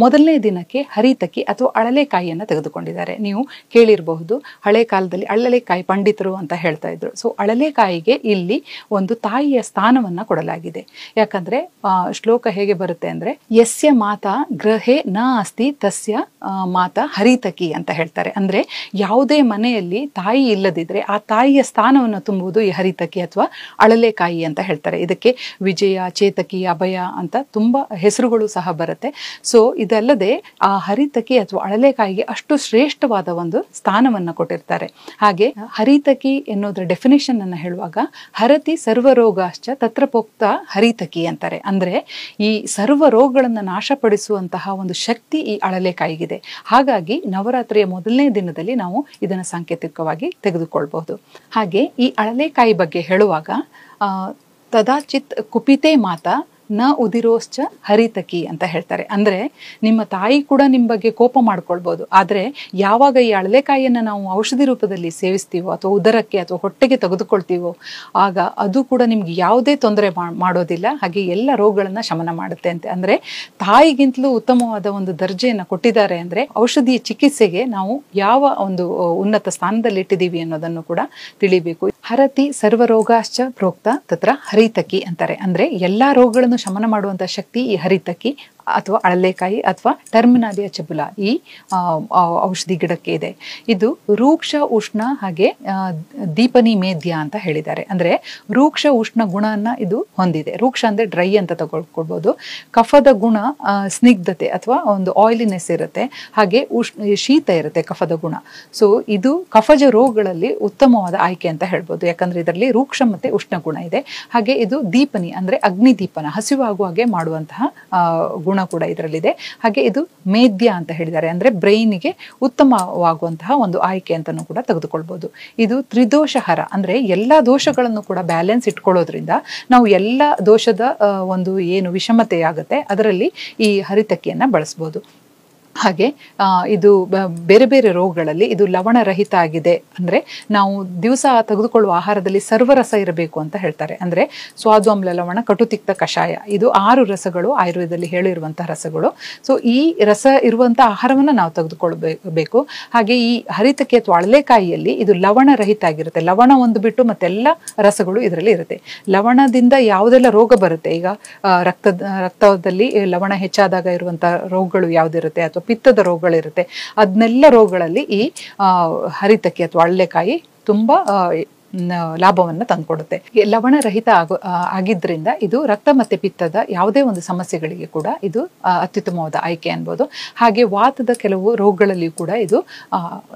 ಮೊದಲನೇ ದಿನಕ್ಕೆ ಹರಿತಕಿ ಅಥವಾ ಅಳಲೆಕಾಯಿಯನ್ನು ತೆಗೆದುಕೊಂಡಿದ್ದಾರೆ. ನೀವು ಕೇಳಿರಬಹುದು, ಹಳೆ ಕಾಲದಲ್ಲಿ ಅಳಲೆಕಾಯಿ ಪಂಡಿತರು ಅಂತ ಹೇಳ್ತಾ ಇದ್ರು. ಸೊ ಅಳಲೆಕಾಯಿಗೆ ಇಲ್ಲಿ ಒಂದು ತಾಯಿಯ ಸ್ಥಾನವನ್ನ ಕೊಡಲಾಗಿದೆ. ಯಾಕಂದ್ರೆ ಶ್ಲೋಕ ಹೇಗೆ ಬರುತ್ತೆ ಅಂದ್ರೆ, ಯಸ್ಯ ಮಾತಾ ಗೃಹೆ ನ ಅಸ್ತಿ ತಸ್ಯ ಮಾತಾ ಹರಿತಕಿ ಅಂತ ಹೇಳ್ತಾರೆ. ಅಂದ್ರೆ ಯಾವುದೇ ಮನೆಯಲ್ಲಿ ತಾಯಿ ಇಲ್ಲದಿದ್ರೆ ಆ ತಾಯಿಯ ಸ್ಥಾನವನ್ನು ತುಂಬುವುದು ಈ ಹರಿತಕಿ ಅಥವಾ ಅಳಲೆಕಾಯಿ ಅಂತ ಹೇಳ್ತಾರೆ. ಇದಕ್ಕೆ ವಿಜಯ, ಚೇತಕಿ, ಅಭಯ ಅಂತ ತುಂಬಾ ಹೆಸರುಗಳು ಸಹ ಬರುತ್ತೆ. ಸೊ ಇದಲ್ಲದೆ ಆ ಹರಿತಕಿ ಅಥವಾ ಅಳಲೆಕಾಯಿಗೆ ಅಷ್ಟು ಶ್ರೇಷ್ಠವಾದ ಒಂದು ಸ್ಥಾನವನ್ನ ಕೊಟ್ಟಿರ್ತಾರೆ. ಹಾಗೆ ಹರಿತಕಿ ಎನ್ನುವುದರ ಡೆಫಿನೇಷನ್ ಅನ್ನ ಹೇಳುವಾಗ, ಹರತಿ ಸರ್ವರೋಗಾಶ್ಚ ತತ್ರ ಪೋಕ್ತ ಹರಿತಕಿ ಅಂತಾರೆ. ಅಂದ್ರೆ ಈ ಸರ್ವ ರೋಗಗಳನ್ನ ನಾಶಪಡಿಸುವಂತಹ ಒಂದು ಶಕ್ತಿ ಈ ಅಳಲೆಕಾಯಿಗಿದೆ. ಹಾಗಾಗಿ ನವರಾತ್ರಿಯ ಮೊದಲನೇ ದಿನದಲ್ಲಿ ನಾವು ಇದನ್ನ ಸಾಂಕೇತಿಕವಾಗಿ ತೆಗೆದುಕೊಳ್ಬಹುದು. ಹಾಗೆ ಈ ಅಳಲೆಕಾಯಿ ಬಗ್ಗೆ ಹೇಳುವಾಗ ತದಾಚಿತ್ ಕುಪಿತೆ ಮಾತಾ ನ ಉದಿರೋಶ್ಚ ಹರಿತಕಿ ಅಂತ ಹೇಳ್ತಾರೆ. ಅಂದ್ರೆ ನಿಮ್ಮ ತಾಯಿ ಕೂಡ ನಿಮ್ಮ ಬಗ್ಗೆ ಕೋಪ ಮಾಡ್ಕೊಳ್ಬಹುದು, ಆದ್ರೆ ಯಾವಾಗ ಈ ಅಳಲೆಕಾಯಿಯನ್ನ ನಾವು ಔಷಧಿ ರೂಪದಲ್ಲಿ ಸೇವಿಸ್ತೀವೋ ಅಥವಾ ಉದರಕ್ಕೆ ಅಥವಾ ಹೊಟ್ಟೆಗೆ ತೆಗೆದುಕೊಳ್ತೀವೋ ಆಗ ಅದು ಕೂಡ ನಿಮ್ಗೆ ಯಾವುದೇ ತೊಂದರೆ ಮಾಡೋದಿಲ್ಲ. ಹಾಗೆ ಎಲ್ಲ ರೋಗಗಳನ್ನ ಶಮನ ಮಾಡುತ್ತೆ ಅಂತೆ. ಅಂದ್ರೆ ತಾಯಿಗಿಂತಲೂ ಉತ್ತಮವಾದ ಒಂದು ದರ್ಜೆಯನ್ನ ಕೊಟ್ಟಿದ್ದಾರೆ. ಅಂದ್ರೆ ಔಷಧಿಯ ಚಿಕಿತ್ಸೆಗೆ ನಾವು ಯಾವ ಒಂದು ಉನ್ನತ ಸ್ಥಾನದಲ್ಲಿ ಇಟ್ಟಿದ್ದೀವಿ ಅನ್ನೋದನ್ನು ಕೂಡ ತಿಳಿಬೇಕು. ಹರತಿ ಸರ್ವರೋಗಾಶ್ಚ ಪ್ರೋಕ್ತ ತತ್ರ ಹರಿತಕಿ ಅಂತಾರೆ. ಅಂದ್ರೆ ಎಲ್ಲಾ ರೋಗಗಳನ್ನು ಶಮನ ಮಾಡುವಂತ ಶಕ್ತಿ ಈ ಹರಿತಕಿ ಅಥವಾ ಅಳಲೆಕಾಯಿ ಅಥವಾ ಟರ್ಮಿನಾಲಿಯಾ ಚೆಬುಲಾ ಈ ಔಷಧಿ ಗಿಡಕ್ಕೆ ಇದೆ. ಇದು ರೂಕ್ಷ ಉಷ್ಣ ಹಾಗೆ ದೀಪನಿ ಮೇದ್ಯ ಅಂತ ಹೇಳಿದ್ದಾರೆ. ಅಂದ್ರೆ ರೂಕ್ಷ ಉಷ್ಣ ಗುಣನ ಇದು ಹೊಂದಿದೆ. ರೂಕ್ಷ ಅಂದ್ರೆ ಡ್ರೈ ಅಂತ ತಗೊಳ್ಕೊಳ್ಬಹುದು. ಕಫದ ಗುಣ ಸ್ನಿಗ್ಧತೆ ಅಥವಾ ಒಂದು ಆಯಿಲಿನೆಸ್ ಇರುತ್ತೆ. ಹಾಗೆ ಶೀತ ಇರುತ್ತೆ ಕಫದ ಗುಣ. ಸೊ ಇದು ಕಫಜ ರೋಗಗಳಲ್ಲಿ ಉತ್ತಮವಾದ ಆಯ್ಕೆ ಅಂತ ಹೇಳ್ಬೋದು. ಯಾಕಂದ್ರೆ ಇದರಲ್ಲಿ ರೂಕ್ಷ ಮತ್ತೆ ಉಷ್ಣ ಗುಣ ಇದೆ. ಹಾಗೆ ಇದು ದೀಪನಿ ಅಂದ್ರೆ ಅಗ್ನಿ ದೀಪನ ಹಸಿವಾಗುವ ಹಾಗೆ ಮಾಡುವಂತಹ ಗುಣ ಕೂಡ ಇದರಲ್ಲಿದೆ. ಹಾಗೆ ಇದು ಮೇದ್ಯ ಅಂತ ಹೇಳಿದ್ದಾರೆ. ಅಂದ್ರೆ ಬ್ರೈನ್ಗೆ ಉತ್ತಮವಾಗುವಂತಹ ಒಂದು ಆಯ್ಕೆ ಅಂತಾನೂ ಕೂಡ ತೆಗೆದುಕೊಳ್ಬಹುದು. ಇದು ತ್ರಿದೋಷಹರ ಅಂದ್ರೆ ಎಲ್ಲಾ ದೋಷಗಳನ್ನು ಕೂಡ ಬ್ಯಾಲೆನ್ಸ್ ಇಟ್ಕೊಳ್ಳೋದ್ರಿಂದ ನಾವು ಎಲ್ಲ ದೋಷದ ಒಂದು ಏನು ವಿಷಮತೆ ಆಗುತ್ತೆ ಅದರಲ್ಲಿ ಈ ಹರಿತಕಿಯನ್ನ ಬಳಸಬಹುದು. ಹಾಗೆ ಇದು ಬೇರೆ ಬೇರೆ ರೋಗಗಳಲ್ಲಿ ಇದು ಲವಣರಹಿತ ಆಗಿದೆ. ಅಂದ್ರೆ ನಾವು ದಿವಸ ತೆಗೆದುಕೊಳ್ಳುವ ಆಹಾರದಲ್ಲಿ ಸರ್ವರಸ ಇರಬೇಕು ಅಂತ ಹೇಳ್ತಾರೆ. ಅಂದ್ರೆ ಸ್ವಾದ್ವಾಮ್ಲ, ಲವಣ, ಕಟುತಿಕ್ತ, ಕಷಾಯ ಇದು 6 ರಸಗಳು ಆಯುರ್ವೇದದಲ್ಲಿ ಹೇಳಿರುವಂತಹ ರಸಗಳು. ಸೊ ಈ ರಸ ಇರುವಂತಹ ಆಹಾರವನ್ನ ನಾವು ತೆಗೆದುಕೊಳ್ಬೇಕು. ಹಾಗೆ ಈ ಹರಿತಕಿ ಅಥವಾ ಅಳಲೆಕಾಯಿಯಲ್ಲಿ ಇದು ಲವಣರಹಿತ ಆಗಿರುತ್ತೆ. ಲವಣ ಒಂದು ಬಿಟ್ಟು ಮತ್ತೆಲ್ಲ ರಸಗಳು ಇದರಲ್ಲಿ ಇರುತ್ತೆ. ಲವಣದಿಂದ ಯಾವುದೆಲ್ಲ ರೋಗ ಬರುತ್ತೆ, ಈಗ ರಕ್ತದಲ್ಲಿ ಲವಣ ಹೆಚ್ಚಾದಾಗ ಇರುವಂತಹ ರೋಗಗಳು ಯಾವ್ದಿರುತ್ತೆ ಅಥವಾ ಪಿತ್ತದ ರೋಗಗಳಿರುತ್ತೆ, ಅದನ್ನೆಲ್ಲ ರೋಗಗಳಲ್ಲಿ ಈ ಹರಿತಕಿ ಅಥವಾ ಅಳಲೆಕಾಯಿ ತುಂಬಾ ಲಾಭವನ್ನ ತಂದುಕೊಡುತ್ತೆ. ಲವಣರಹಿತ ಆಗಿದ್ರಿಂದ ಇದು ರಕ್ತ ಮತ್ತೆ ಪಿತ್ತದ ಯಾವುದೇ ಒಂದು ಸಮಸ್ಯೆಗಳಿಗೆ ಕೂಡ ಇದು ಅತ್ಯುತ್ತಮವಾದ ಆಯ್ಕೆ ಅನ್ಬೋದು. ಹಾಗೆ ವಾತದ ಕೆಲವು ರೋಗಗಳಲ್ಲಿಯೂ ಕೂಡ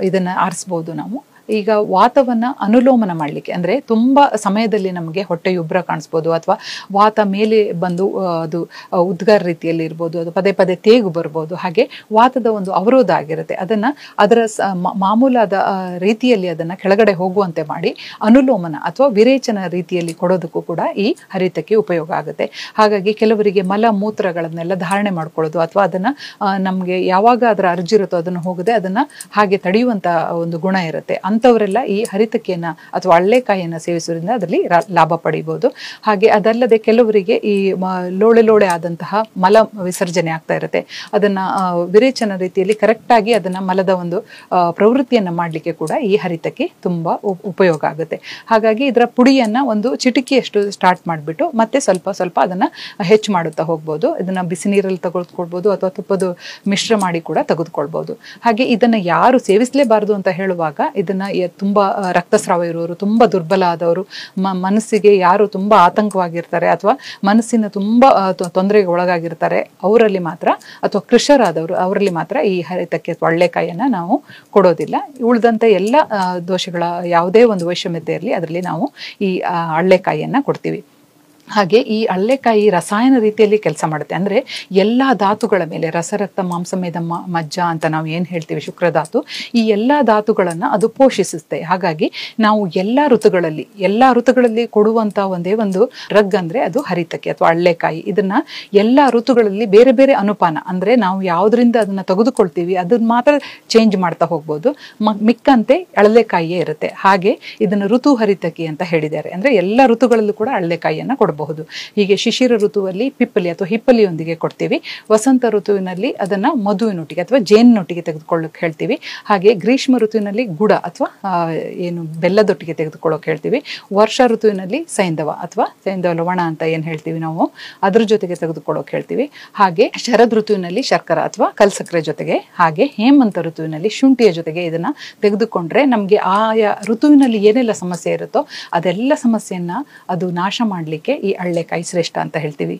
ಇದನ್ನ ಆರಿಸಬಹುದು ನಾವು. ಈಗ ವಾತವನ್ನ ಅನುಲೋಮನ ಮಾಡಲಿಕ್ಕೆ ಅಂದ್ರೆ ತುಂಬಾ ಸಮಯದಲ್ಲಿ ನಮಗೆ ಹೊಟ್ಟೆಯುಬ್ರ ಕಾಣಿಸ್ಬೋದು ಅಥವಾ ವಾತ ಮೇಲೆ ಬಂದು ಅದು ಉದ್ಗಾರ ರೀತಿಯಲ್ಲಿ ಇರ್ಬೋದು, ಅದು ಪದೇ ಪದೇ ತೇಗು ಬರ್ಬೋದು. ಹಾಗೆ ವಾತದ ಒಂದು ಅವರೋಧ ಆಗಿರುತ್ತೆ, ಅದರ ಮಾಮೂಲಾದ ರೀತಿಯಲ್ಲಿ ಅದನ್ನ ಕೆಳಗಡೆ ಹೋಗುವಂತೆ ಮಾಡಿ ಅನುಲೋಮನ ಅಥವಾ ವಿರೇಚನ ರೀತಿಯಲ್ಲಿ ಕೊಡೋದಕ್ಕೂ ಕೂಡ ಈ ಹರಿತಕಿ ಉಪಯೋಗ ಆಗುತ್ತೆ. ಹಾಗಾಗಿ ಕೆಲವರಿಗೆ ಮಲ ಮೂತ್ರಗಳನ್ನೆಲ್ಲ ಧಾರಣೆ ಮಾಡ್ಕೊಳ್ಳೋದು ಅಥವಾ ಅದನ್ನ ನಮ್ಗೆ ಯಾವಾಗ ಅದರ ಅರ್ಜಿರುತ್ತೋ ಅದನ್ನು ಹೋಗದೆ ಅದನ್ನ ಹಾಗೆ ತಡೆಯುವಂತ ಒಂದು ಗುಣ ಇರುತ್ತೆ. ಅಂತವರೆಲ್ಲ ಈ ಹರಿತಕಿಯನ್ನ ಅಥವಾ ಅಳಲೆಕಾಯಿಯನ್ನ ಸೇವಿಸೋದ್ರಿಂದ ಅದರಲ್ಲಿ ಲಾಭ ಪಡಿಬಹುದು. ಹಾಗೆ ಅದಲ್ಲದೆ ಕೆಲವರಿಗೆ ಈ ಲೋಳೆ ಆದಂತಹ ಮಲ ವಿಸರ್ಜನೆ ಆಗ್ತಾ ಇರುತ್ತೆ, ಅದನ್ನ ವಿರೇಚನ ರೀತಿಯಲ್ಲಿ ಕರೆಕ್ಟ್ ಆಗಿ ಅದನ್ನ ಮಲದ ಒಂದು ಪ್ರವೃತ್ತಿಯನ್ನ ಮಾಡ್ಲಿಕ್ಕೆ ಕೂಡ ಈ ಹರಿತಕಿ ತುಂಬಾ ಉಪಯೋಗ ಆಗುತ್ತೆ. ಹಾಗಾಗಿ ಇದರ ಪುಡಿಯನ್ನ ಒಂದು ಚಿಟಿಕೆಯಷ್ಟು ಸ್ಟಾರ್ಟ್ ಮಾಡಿಬಿಟ್ಟು ಮತ್ತೆ ಸ್ವಲ್ಪ ಸ್ವಲ್ಪ ಅದನ್ನ ಹೆಚ್ಚು ಮಾಡುತ್ತಾ ಹೋಗ್ಬೋದು. ಇದನ್ನ ಬಿಸಿ ನೀರಲ್ಲಿ ತೆಗೆದುಕೊಳ್ಬಹುದು ಅಥವಾ ತುಪ್ಪದ ಮಿಶ್ರ ಮಾಡಿ ಕೂಡ ತೆಗೆದುಕೊಳ್ಬಹುದು. ಹಾಗೆ ಇದನ್ನ ಯಾರು ಸೇವಿಸಲೇಬಾರದು ಅಂತ ಹೇಳುವಾಗ ಇದನ್ನ ತುಂಬಾ ರಕ್ತಸ್ರಾವ ಇರೋರು, ತುಂಬಾ ದುರ್ಬಲ ಆದವರು, ಮನಸ್ಸಿಗೆ ಯಾರು ತುಂಬಾ ಆತಂಕವಾಗಿರ್ತಾರೆ ಅಥವಾ ಮನಸ್ಸಿನ ತುಂಬಾ ತೊಂದರೆಗೆ ಒಳಗಾಗಿರ್ತಾರೆ ಅವರಲ್ಲಿ ಮಾತ್ರ, ಅಥವಾ ಕೃಷರಾದವರು ಅವರಲ್ಲಿ ಮಾತ್ರ ಈ ಹರಿತಕಿ ಅಥವಾ ಅಳಲೆಕಾಯಿಯನ್ನ ನಾವು ಕೊಡೋದಿಲ್ಲ. ಉಳಿದಂತೆ ಎಲ್ಲ ದೋಷಗಳ ಯಾವುದೇ ಒಂದು ವೈಷಮ್ಯತೆ ಇರಲಿ ಅದರಲ್ಲಿ ನಾವು ಈ ಅಳಲೆಕಾಯಿಯನ್ನ ಕೊಡ್ತೀವಿ. ಹಾಗೆ ಈ ಅಳಲೆಕಾಯಿ ರಸಾಯನ ರೀತಿಯಲ್ಲಿ ಕೆಲಸ ಮಾಡುತ್ತೆ. ಅಂದ್ರೆ ಎಲ್ಲಾ ಧಾತುಗಳ ಮೇಲೆ ರಸರಕ್ತ ಮಾಂಸಮೇಧ ಮಜ್ಜ ಅಂತ ನಾವು ಏನ್ ಹೇಳ್ತೀವಿ, ಶುಕ್ರಧಾತು, ಈ ಎಲ್ಲಾ ಧಾತುಗಳನ್ನ ಅದು ಪೋಷಿಸುತ್ತೆ. ಹಾಗಾಗಿ ನಾವು ಎಲ್ಲಾ ಋತುಗಳಲ್ಲಿ ಕೊಡುವಂತ ಒಂದೇ ಒಂದು ಡ್ರಗ್ ಅಂದ್ರೆ ಅದು ಹರಿತಕಿ ಅಥವಾ ಅಳಲೆಕಾಯಿ. ಇದನ್ನ ಎಲ್ಲಾ ಋತುಗಳಲ್ಲಿ ಬೇರೆ ಬೇರೆ ಅನುಪಾನ ಅಂದ್ರೆ ನಾವು ಯಾವ್ದ್ರಿಂದ ಅದನ್ನ ತೆಗೆದುಕೊಳ್ತೀವಿ ಅದನ್ನ ಮಾತ್ರ ಚೇಂಜ್ ಮಾಡ್ತಾ ಹೋಗ್ಬೋದು. ಮಿಕ್ಕಂತೆ ಅಳಲೆಕಾಯಿಯೇ ಇರುತ್ತೆ. ಹಾಗೆ ಇದನ್ನ ಋತು ಹರಿತಕಿ ಅಂತ ಹೇಳಿದ್ದಾರೆ. ಅಂದ್ರೆ ಎಲ್ಲಾ ಋತುಗಳಲ್ಲೂ ಕೂಡ ಅಳಲೆಕಾಯಿಯನ್ನ ಕೊಡಬಹುದು. ಕೊಡಬಹುದು. ಹೀಗೆ ಶಿಶಿರ ಋತುವಲ್ಲಿ ಪಿಪ್ಪಲಿ ಅಥವಾ ಹಿಪ್ಪಲಿಯೊಂದಿಗೆ ಕೊಡ್ತೀವಿ. ವಸಂತ ಋತುವಿನಲ್ಲಿ ಅದನ್ನು ಮಧುವಿನೊಟ್ಟಿಗೆ ಅಥವಾ ಜೇನಿನೊಟ್ಟಿಗೆ ತೆಗೆದುಕೊಳ್ಳೋಕೆ ಹೇಳ್ತೀವಿ. ಹಾಗೆ ಗ್ರೀಷ್ಮ ಋತುವಿನಲ್ಲಿ ಗುಡ ಅಥವಾ ಏನು ಬೆಲ್ಲದೊಟ್ಟಿಗೆ ತೆಗೆದುಕೊಳ್ಳೋಕೆ ಹೇಳ್ತೀವಿ. ವರ್ಷ ಋತುವಿನಲ್ಲಿ ಸೈಂಧವ ಅಥವಾ ಸೈಂಧವ ಲವಣ ಅಂತ ಏನು ಹೇಳ್ತೀವಿ ನಾವು, ಅದ್ರ ಜೊತೆಗೆ ತೆಗೆದುಕೊಳ್ಳೋಕೆ ಹೇಳ್ತೀವಿ. ಹಾಗೆ ಶರದ್ ಋತುವಿನಲ್ಲಿ ಶರ್ಕರ ಅಥವಾ ಕಲ್ಸಕ್ಕರೆ ಜೊತೆಗೆ, ಹಾಗೆ ಹೇಮಂತ ಋತುವಿನಲ್ಲಿ ಶುಂಠಿಯ ಜೊತೆಗೆ ಇದನ್ನ ತೆಗೆದುಕೊಂಡ್ರೆ ನಮಗೆ ಆಯಾ ಋತುವಿನಲ್ಲಿ ಏನೆಲ್ಲ ಸಮಸ್ಯೆ ಇರುತ್ತೋ ಅದೆಲ್ಲ ಸಮಸ್ಯೆಯನ್ನ ಅದು ನಾಶ ಮಾಡಲಿಕ್ಕೆ ಈ ಅಳ್ಳೆಕಾಯಿ ಶ್ರೇಷ್ಠ ಅಂತ ಹೇಳ್ತೀವಿ.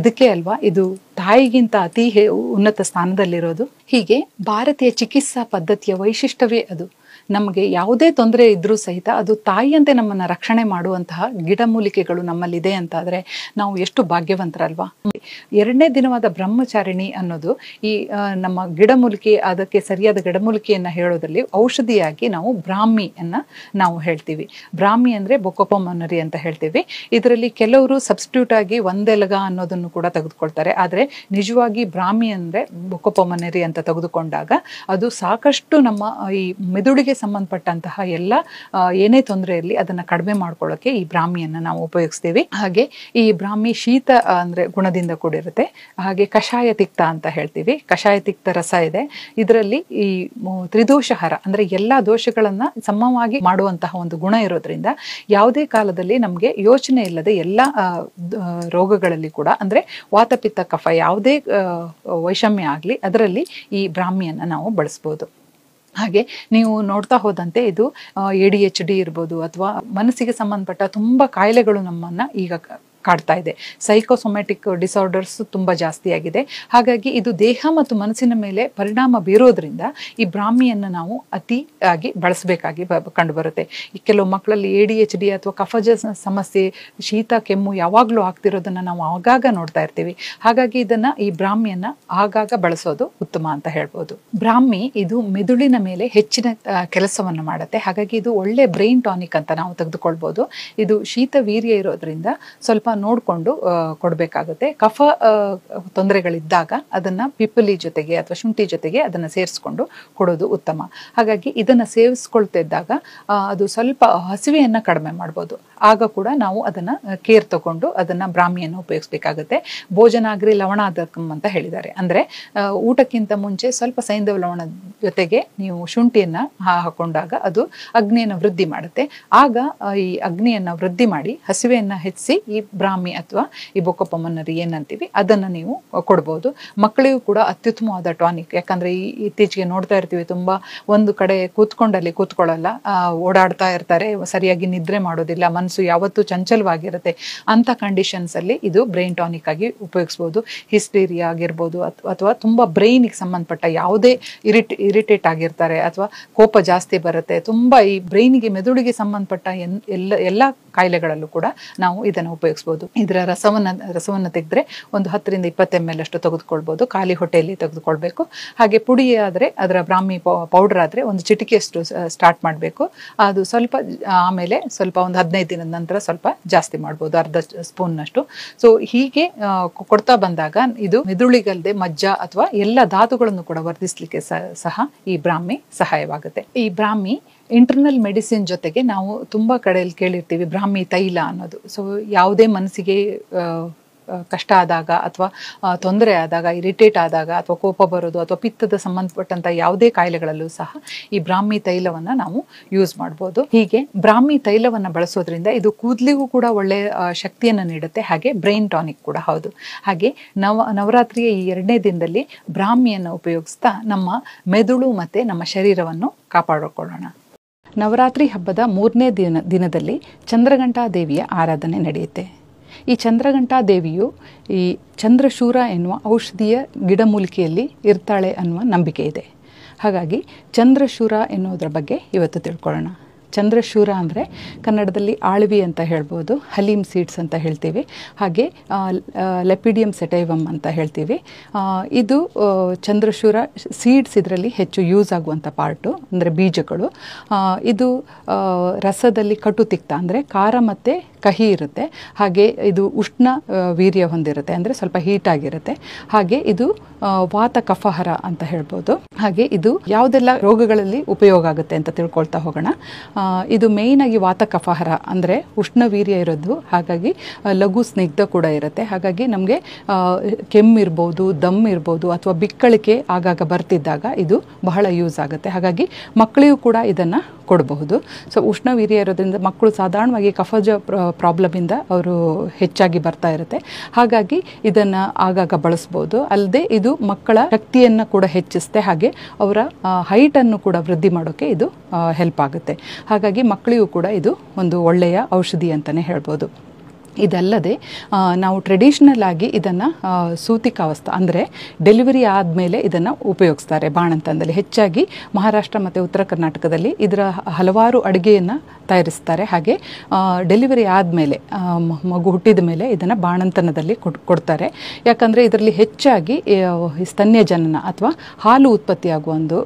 ಇದಕ್ಕೆ ಅಲ್ವಾ ಇದು ತಾಯಿಗಿಂತ ಅತಿ ಉನ್ನತ ಸ್ಥಾನದಲ್ಲಿರೋದು. ಹೀಗೆ ಭಾರತೀಯ ಚಿಕಿತ್ಸಾ ಪದ್ಧತಿಯ ವೈಶಿಷ್ಟ್ಯವೇ ಅದು. ನಮಗೆ ಯಾವುದೇ ತೊಂದರೆ ಇದ್ರೂ ಸಹಿತ ಅದು ತಾಯಿಯಂತೆ ನಮ್ಮನ್ನು ರಕ್ಷಣೆ ಮಾಡುವಂತಹ ಗಿಡಮೂಲಿಕೆಗಳು ನಮ್ಮಲ್ಲಿದೆ ಅಂತಾದರೆ ನಾವು ಎಷ್ಟು ಭಾಗ್ಯವಂತರಲ್ವಾ. 2ನೇ ದಿನವಾದ ಬ್ರಹ್ಮಚಾರಿಣಿ ಅನ್ನೋದು ಈ ನಮ್ಮ ಗಿಡಮೂಲಿಕೆ, ಅದಕ್ಕೆ ಸರಿಯಾದ ಗಿಡಮೂಲಿಕೆಯನ್ನು ಹೇಳೋದ್ರಲ್ಲಿ ಔಷಧಿಯಾಗಿ ನಾವು ಬ್ರಾಹ್ಮಿಯನ್ನು ನಾವು ಹೇಳ್ತೀವಿ. ಬ್ರಾಹ್ಮಿ ಅಂದರೆ ಬೊಕೊಪೊಮೊನರಿ ಅಂತ ಹೇಳ್ತೀವಿ. ಇದರಲ್ಲಿ ಕೆಲವರು ಸಬ್ಸ್ಟಿಟ್ಯೂಟ್ ಆಗಿ ಒಂದೆಲಗ ಅನ್ನೋದನ್ನು ಕೂಡ ತೆಗೆದುಕೊಳ್ತಾರೆ. ಆದರೆ ನಿಜವಾಗಿ ಬ್ರಾಹ್ಮಿ ಅಂದರೆ ಬೊಕೊಪೊಮೊನರಿ ಅಂತ ತೆಗೆದುಕೊಂಡಾಗ ಅದು ಸಾಕಷ್ಟು ನಮ್ಮ ಈ ಮೆದುಳಿಗೆ ಸಂಬಂಧಪಟ್ಟಂತಹ ಎಲ್ಲ ಏನೇ ತೊಂದರೆ ಇರಲಿ ಅದನ್ನು ಕಡಿಮೆ ಮಾಡ್ಕೊಳ್ಳೋಕೆ ಈ ಬ್ರಾಹ್ಮಿಯನ್ನು ನಾವು ಉಪಯೋಗಿಸ್ತೀವಿ. ಹಾಗೆ ಈ ಬ್ರಾಹ್ಮಿ ಶೀತ ಅಂದರೆ ಗುಣದಿಂದ ಕೂಡಿರುತ್ತೆ. ಹಾಗೆ ಕಷಾಯ ತಿಕ್ತ ಅಂತ ಹೇಳ್ತೀವಿ. ಕಷಾಯ ತಿಕ್ತ ರಸ ಇದೆ. ಇದರಲ್ಲಿ ಈ ತ್ರಿದೋಷಹರ ಅಂದರೆ ಎಲ್ಲ ದೋಷಗಳನ್ನು ಸಮವಾಗಿ ಮಾಡುವಂತಹ ಒಂದು ಗುಣ ಇರೋದ್ರಿಂದ ಯಾವುದೇ ಕಾಲದಲ್ಲಿ ನಮಗೆ ಯೋಚನೆ ಇಲ್ಲದೆ ಎಲ್ಲ ರೋಗಗಳಲ್ಲಿ ಕೂಡ ಅಂದರೆ ವಾತಪಿತ್ತ ಕಫ ಯಾವುದೇ ವೈಷಮ್ಯ ಆಗಲಿ ಅದರಲ್ಲಿ ಈ ಬ್ರಾಹ್ಮಿಯನ್ನು ನಾವು ಬಳಸ್ಬೋದು. ಹಾಗೆ ನೀವು ನೋಡ್ತಾ ಹೋದಂತೆ ಇದು ADHD ಇರ್ಬೋದು ಅಥವಾ ಮನಸ್ಸಿಗೆ ಸಂಬಂಧಪಟ್ಟ ತುಂಬ ಕಾಯಿಲೆಗಳು ನಮ್ಮನ್ನು ಈಗ ಕಾಡ್ತಾ ಇದೆ. ಸೈಕೋಸೊಮ್ಯಾಟಿಕ್ ಡಿಸಾರ್ಡರ್ಸ್ ತುಂಬ ಜಾಸ್ತಿ ಆಗಿದೆ. ಹಾಗಾಗಿ ಇದು ದೇಹ ಮತ್ತು ಮನಸ್ಸಿನ ಮೇಲೆ ಪರಿಣಾಮ ಬೀರೋದ್ರಿಂದ ಈ ಬ್ರಾಹ್ಮಿಯನ್ನು ನಾವು ಅತಿಯಾಗಿ ಬಳಸಬೇಕಾಗಿ ಕಂಡುಬರುತ್ತೆ. ಈ ಕೆಲವು ಮಕ್ಕಳಲ್ಲಿ ADHD ಅಥವಾ ಕಫಜ ಸಮಸ್ಯೆ, ಶೀತ ಕೆಮ್ಮು ಯಾವಾಗಲೂ ಆಗ್ತಿರೋದನ್ನು ನಾವು ಆಗಾಗ ನೋಡ್ತಾ ಇರ್ತೀವಿ. ಹಾಗಾಗಿ ಇದನ್ನು ಈ ಬ್ರಾಹ್ಮಿಯನ್ನು ಆಗಾಗ ಬಳಸೋದು ಉತ್ತಮ ಅಂತ ಹೇಳ್ಬೋದು. ಬ್ರಾಹ್ಮಿ ಇದು ಮೆದುಳಿನ ಮೇಲೆ ಹೆಚ್ಚಿನ ಕೆಲಸವನ್ನು ಮಾಡುತ್ತೆ. ಹಾಗಾಗಿ ಇದು ಒಳ್ಳೆ ಬ್ರೈನ್ ಟಾನಿಕ್ ಅಂತ ನಾವು ತೆಗೆದುಕೊಳ್ಬೋದು. ಇದು ಶೀತ ವೀರ್ಯ ಇರೋದ್ರಿಂದ ಸ್ವಲ್ಪ ನೋಡಿಕೊಂಡು ಕೊಡಬೇಕಾಗುತ್ತೆ. ಕಫ ತೊಂದರೆಗಳಿದ್ದಾಗ ಅದನ್ನು ಪಿಪ್ಪಲಿ ಜೊತೆಗೆ ಅಥವಾ ಶುಂಠಿ ಜೊತೆಗೆ ಅದನ್ನು ಸೇರಿಸ್ಕೊಂಡು ಕೊಡೋದು ಉತ್ತಮ. ಹಾಗಾಗಿ ಇದನ್ನು ಸೇವಿಸ್ಕೊಳ್ತಿದ್ದಾಗ ಅದು ಸ್ವಲ್ಪ ಹಸಿವೆಯನ್ನು ಕಡಿಮೆ ಮಾಡ್ಬೋದು. ಆಗ ಕೂಡ ನಾವು ಅದನ್ನು ಕೇರ್ ತಗೊಂಡು ಅದನ್ನು ಬ್ರಾಹ್ಮಿಯನ್ನು ಉಪಯೋಗಿಸ್ಬೇಕಾಗುತ್ತೆ. ಭೋಜನಾಗ್ರಿ ಲವಣಾದಕಂ ಅಂತ ಹೇಳಿದ್ದಾರೆ. ಅಂದರೆ ಊಟಕ್ಕಿಂತ ಮುಂಚೆ ಸ್ವಲ್ಪ ಸೈಂಧವ ಲವಣ ಜೊತೆಗೆ ನೀವು ಶುಂಠಿಯನ್ನು ಹಾಕೊಂಡಾಗ ಅದು ಅಗ್ನಿಯನ್ನು ವೃದ್ಧಿ ಮಾಡುತ್ತೆ. ಆಗ ಈ ಅಗ್ನಿಯನ್ನು ವೃದ್ಧಿ ಮಾಡಿ ಹಸಿವೆಯನ್ನು ಹೆಚ್ಚಿಸಿ ಈ ಬ್ರಾಹ್ಮಿ ಅಥವಾ ಈ ಬೊಕೊಪೊಮೊನರಿ ಏನಂತೀವಿ ಅದನ್ನು ನೀವು ಕೊಡ್ಬೋದು. ಮಕ್ಕಳಿಗೂ ಕೂಡ ಅತ್ಯುತ್ತಮವಾದ ಟಾನಿಕ್. ಯಾಕಂದರೆ ಇತ್ತೀಚೆಗೆ ನೋಡ್ತಾ ಇರ್ತೀವಿ ತುಂಬ ಒಂದು ಕಡೆ ಕೂತ್ಕೊಳ್ಳಲ್ಲ, ಓಡಾಡ್ತಾ ಇರ್ತಾರೆ, ಸರಿಯಾಗಿ ನಿದ್ರೆ ಮಾಡೋದಿಲ್ಲ, ಮನಸ್ಸು ಯಾವತ್ತೂ ಚಂಚಲವಾಗಿರುತ್ತೆ. ಅಂಥ ಕಂಡೀಷನ್ಸಲ್ಲಿ ಇದು ಬ್ರೈನ್ ಟಾನಿಕ್ ಆಗಿ ಉಪಯೋಗಿಸ್ಬೋದು. ಹಿಸ್ಟೀರಿಯಾ ಆಗಿರ್ಬೋದು ಅಥವಾ ತುಂಬ ಬ್ರೈನಿಗೆ ಸಂಬಂಧಪಟ್ಟ ಯಾವುದೇ ಇರಿಟೇಟ್ ಆಗಿರ್ತಾರೆ ಅಥವಾ ಕೋಪ ಜಾಸ್ತಿ ಬರುತ್ತೆ, ತುಂಬ ಈ ಬ್ರೈನಿಗೆ ಮೆದುಳಿಗೆ ಸಂಬಂಧಪಟ್ಟ ಎಲ್ಲ ಕಾಯಿಲೆಗಳಲ್ಲೂ ಕೂಡ ನಾವು ಇದನ್ನು ಉಪಯೋಗಿಸ್ಬೋದು. ಇದರ ರಸವನ್ನು ತೆಗೆದ್ರೆ ಒಂದು 10ರಿಂದ 20 ml ಅಷ್ಟು ತೆಗೆದುಕೊಳ್ಬೋದು. ಖಾಲಿ ಹೊಟ್ಟೆಯಲ್ಲಿ ತೆಗೆದುಕೊಳ್ಬೇಕು. ಹಾಗೆ ಪುಡಿ ಆದರೆ ಅದರ ಬ್ರಾಹ್ಮಿ ಪೌಡರ್ ಆದರೆ ಒಂದು ಚಿಟಿಕೆಯಷ್ಟು ಸ್ಟಾರ್ಟ್ ಮಾಡಬೇಕು. ಅದು ಸ್ವಲ್ಪ ಆಮೇಲೆ ಸ್ವಲ್ಪ ಒಂದು 15 ದಿನದ ನಂತರ ಸ್ವಲ್ಪ ಜಾಸ್ತಿ ಮಾಡ್ಬೋದು, ಅರ್ಧ ಸ್ಪೂನ್ನಷ್ಟು. ಸೊ ಹೀಗೆ ಕೊಡ್ತಾ ಬಂದಾಗ ಇದು ಮೆದುಳಿಗಲ್ಲದೆ ಮಜ್ಜ ಅಥವಾ ಎಲ್ಲ ಧಾತುಗಳನ್ನು ಕೂಡ ವರ್ಧಿಸಲಿಕ್ಕೆ ಸಹ ಈ ಬ್ರಾಹ್ಮಿ ಸಹಾಯವಾಗುತ್ತೆ. ಈ ಬ್ರಾಹ್ಮಿ ಇಂಟರ್ನಲ್ ಮೆಡಿಸಿನ್ ಜೊತೆಗೆ ನಾವು ತುಂಬ ಕಡೆಯಲ್ಲಿ ಕೇಳಿರ್ತೀವಿ ಬ್ರಾಹ್ಮಿ ತೈಲ ಅನ್ನೋದು. ಸೊ ಯಾವುದೇ ಮನಸ್ಸಿಗೆ ಕಷ್ಟ ಆದಾಗ ಅಥವಾ ತೊಂದರೆ ಆದಾಗ, ಇರಿಟೇಟ್ ಆದಾಗ ಅಥವಾ ಕೋಪ ಬರೋದು ಅಥವಾ ಪಿತ್ತದ ಸಂಬಂಧಪಟ್ಟಂಥ ಯಾವುದೇ ಕಾಯಿಲೆಗಳಲ್ಲೂ ಸಹ ಈ ಬ್ರಾಹ್ಮಿ ತೈಲವನ್ನು ನಾವು ಯೂಸ್ ಮಾಡ್ಬೋದು. ಹೀಗೆ ಬ್ರಾಹ್ಮಿ ತೈಲವನ್ನು ಬಳಸೋದ್ರಿಂದ ಇದು ಕೂದಲಿಗೂ ಕೂಡ ಒಳ್ಳೆಯ ಶಕ್ತಿಯನ್ನು ನೀಡುತ್ತೆ. ಹಾಗೆ ಬ್ರೈನ್ ಟಾನಿಕ್ ಕೂಡ ಹೌದು. ಹಾಗೆ ನವರಾತ್ರಿಯ ಈ 2ನೇ ದಿನದಲ್ಲಿ ಬ್ರಾಹ್ಮಿಯನ್ನು ಉಪಯೋಗಿಸ್ತಾ ನಮ್ಮ ಮೆದುಳು ಮತ್ತು ನಮ್ಮ ಶರೀರವನ್ನು ಕಾಪಾಡಿಕೊಳ್ಳೋಣ. ನವರಾತ್ರಿ ಹಬ್ಬದ 3ನೇ ದಿನದಲ್ಲಿ ಚಂದ್ರಘಂಟಾ ದೇವಿಯ ಆರಾಧನೆ ನಡೆಯುತ್ತೆ. ಈ ಚಂದ್ರಘಂಟಾ ದೇವಿಯು ಈ ಚಂದ್ರಶೂರ ಎನ್ನುವ ಔಷಧೀಯ ಗಿಡಮೂಲಿಕೆಯಲ್ಲಿ ಇರ್ತಾಳೆ ಅನ್ನುವ ನಂಬಿಕೆ ಇದೆ. ಹಾಗಾಗಿ ಚಂದ್ರಶೂರ ಎನ್ನುವುದರ ಬಗ್ಗೆ ಇವತ್ತು ತಿಳ್ಕೊಳ್ಳೋಣ. ಚಂದ್ರಶೂರ ಅಂದರೆ ಕನ್ನಡದಲ್ಲಿ ಆಳ್ವಿ ಅಂತ ಹೇಳ್ಬೋದು, ಹಲೀಮ್ ಸೀಡ್ಸ್ ಅಂತ ಹೇಳ್ತೀವಿ, ಹಾಗೆ ಲೆಪಿಡಿಯಮ್ ಸೆಟೈವಮ್ ಅಂತ ಹೇಳ್ತೀವಿ. ಇದು ಚಂದ್ರಶೂರ ಸೀಡ್ಸ್ ಇದರಲ್ಲಿ ಹೆಚ್ಚು ಯೂಸ್ ಆಗುವಂಥ ಪಾರ್ಟು, ಅಂದರೆ ಬೀಜಗಳು. ಇದು ರಸದಲ್ಲಿ ಕಟು ತಿಕ್ತ ಅಂದರೆ ಖಾರ ಮತ್ತು ಕಹಿ ಇರುತ್ತೆ, ಹಾಗೆ ಇದು ಉಷ್ಣ ವೀರ್ಯ ಹೊಂದಿರುತ್ತೆ, ಅಂದರೆ ಸ್ವಲ್ಪ ಹೀಟ್ ಆಗಿರುತ್ತೆ. ಹಾಗೆ ಇದು ವಾತ ಕಫಹರ ಅಂತ ಹೇಳ್ಬೋದು. ಹಾಗೆ ಇದು ಯಾವುದೆಲ್ಲ ರೋಗಗಳಲ್ಲಿ ಉಪಯೋಗ ಆಗುತ್ತೆ ಅಂತ ತಿಳ್ಕೊಳ್ತಾ ಹೋಗೋಣ. ಇದು ಮೇಯ್ನ್ ಆಗಿ ವಾತ ಕಫಹರ ಅಂದರೆ ಉಷ್ಣ ವೀರ್ಯ ಇರೋದು, ಹಾಗಾಗಿ ಲಘು ಸ್ನಿಗ್ಧ ಕೂಡ ಇರುತ್ತೆ. ಹಾಗಾಗಿ ನಮಗೆ ಕೆಮ್ಮಿರ್ಬೋದು, ದಮ್ ಇರ್ಬೋದು, ಅಥವಾ ಬಿಕ್ಕಳಿಕೆ ಆಗಾಗ ಬರ್ತಿದ್ದಾಗ ಇದು ಬಹಳ ಯೂಸ್ ಆಗುತ್ತೆ. ಹಾಗಾಗಿ ಮಕ್ಕಳಿಗೂ ಕೂಡ ಇದನ್ನು ಕೊಡಬಹುದು. ಸೊ ಉಷ್ಣವೀರ್ಯ ಇರೋದ್ರಿಂದ ಮಕ್ಕಳು ಸಾಧಾರಣವಾಗಿ ಕಫಜ ಪ್ರಾಬ್ಲಮಿಂದ ಅವರು ಹೆಚ್ಚಾಗಿ ಬರ್ತಾ ಇರುತ್ತೆ. ಹಾಗಾಗಿ ಇದನ್ನು ಆಗಾಗ ಬಳಸ್ಬೋದು. ಅಲ್ಲದೆ ಇದು ಮಕ್ಕಳ ಶಕ್ತಿಯನ್ನು ಕೂಡ ಹೆಚ್ಚಿಸುತ್ತೆ, ಹಾಗೆ ಅವರ ಹೈಟನ್ನು ಕೂಡ ವೃದ್ಧಿ ಮಾಡೋಕ್ಕೆ ಇದು ಹೆಲ್ಪ್ ಆಗುತ್ತೆ. ಹಾಗಾಗಿ ಮಕ್ಕಳಿಗೂ ಕೂಡ ಇದು ಒಂದು ಒಳ್ಳೆಯ ಔಷಧಿ ಅಂತಲೇ ಹೇಳ್ಬೋದು. ಇದಲ್ಲದೆ ನಾವು ಟ್ರೆಡಿಷ್ನಲ್ ಆಗಿ ಇದನ್ನು ಸೂತಿಕಾವಸ್ಥ ಅಂದರೆ ಡೆಲಿವರಿ ಆದಮೇಲೆ ಇದನ್ನು ಉಪಯೋಗಿಸ್ತಾರೆ. ಬಾಣಂತನದಲ್ಲಿ ಹೆಚ್ಚಾಗಿ ಮಹಾರಾಷ್ಟ್ರ ಮತ್ತು ಉತ್ತರ ಕರ್ನಾಟಕದಲ್ಲಿ ಇದರ ಹಲವಾರು ಅಡುಗೆಯನ್ನು ತಯಾರಿಸ್ತಾರೆ. ಹಾಗೆ ಡೆಲಿವರಿ ಆದಮೇಲೆ ಮಗು ಹುಟ್ಟಿದ ಮೇಲೆ ಇದನ್ನು ಬಾಣಂತನದಲ್ಲಿ ಕೊಡ್ತಾರೆ. ಯಾಕಂದರೆ ಇದರಲ್ಲಿ ಹೆಚ್ಚಾಗಿ ಸ್ತನ್ಯ ಜನನ ಅಥವಾ ಹಾಲು ಉತ್ಪತ್ತಿಯಾಗುವ ಒಂದು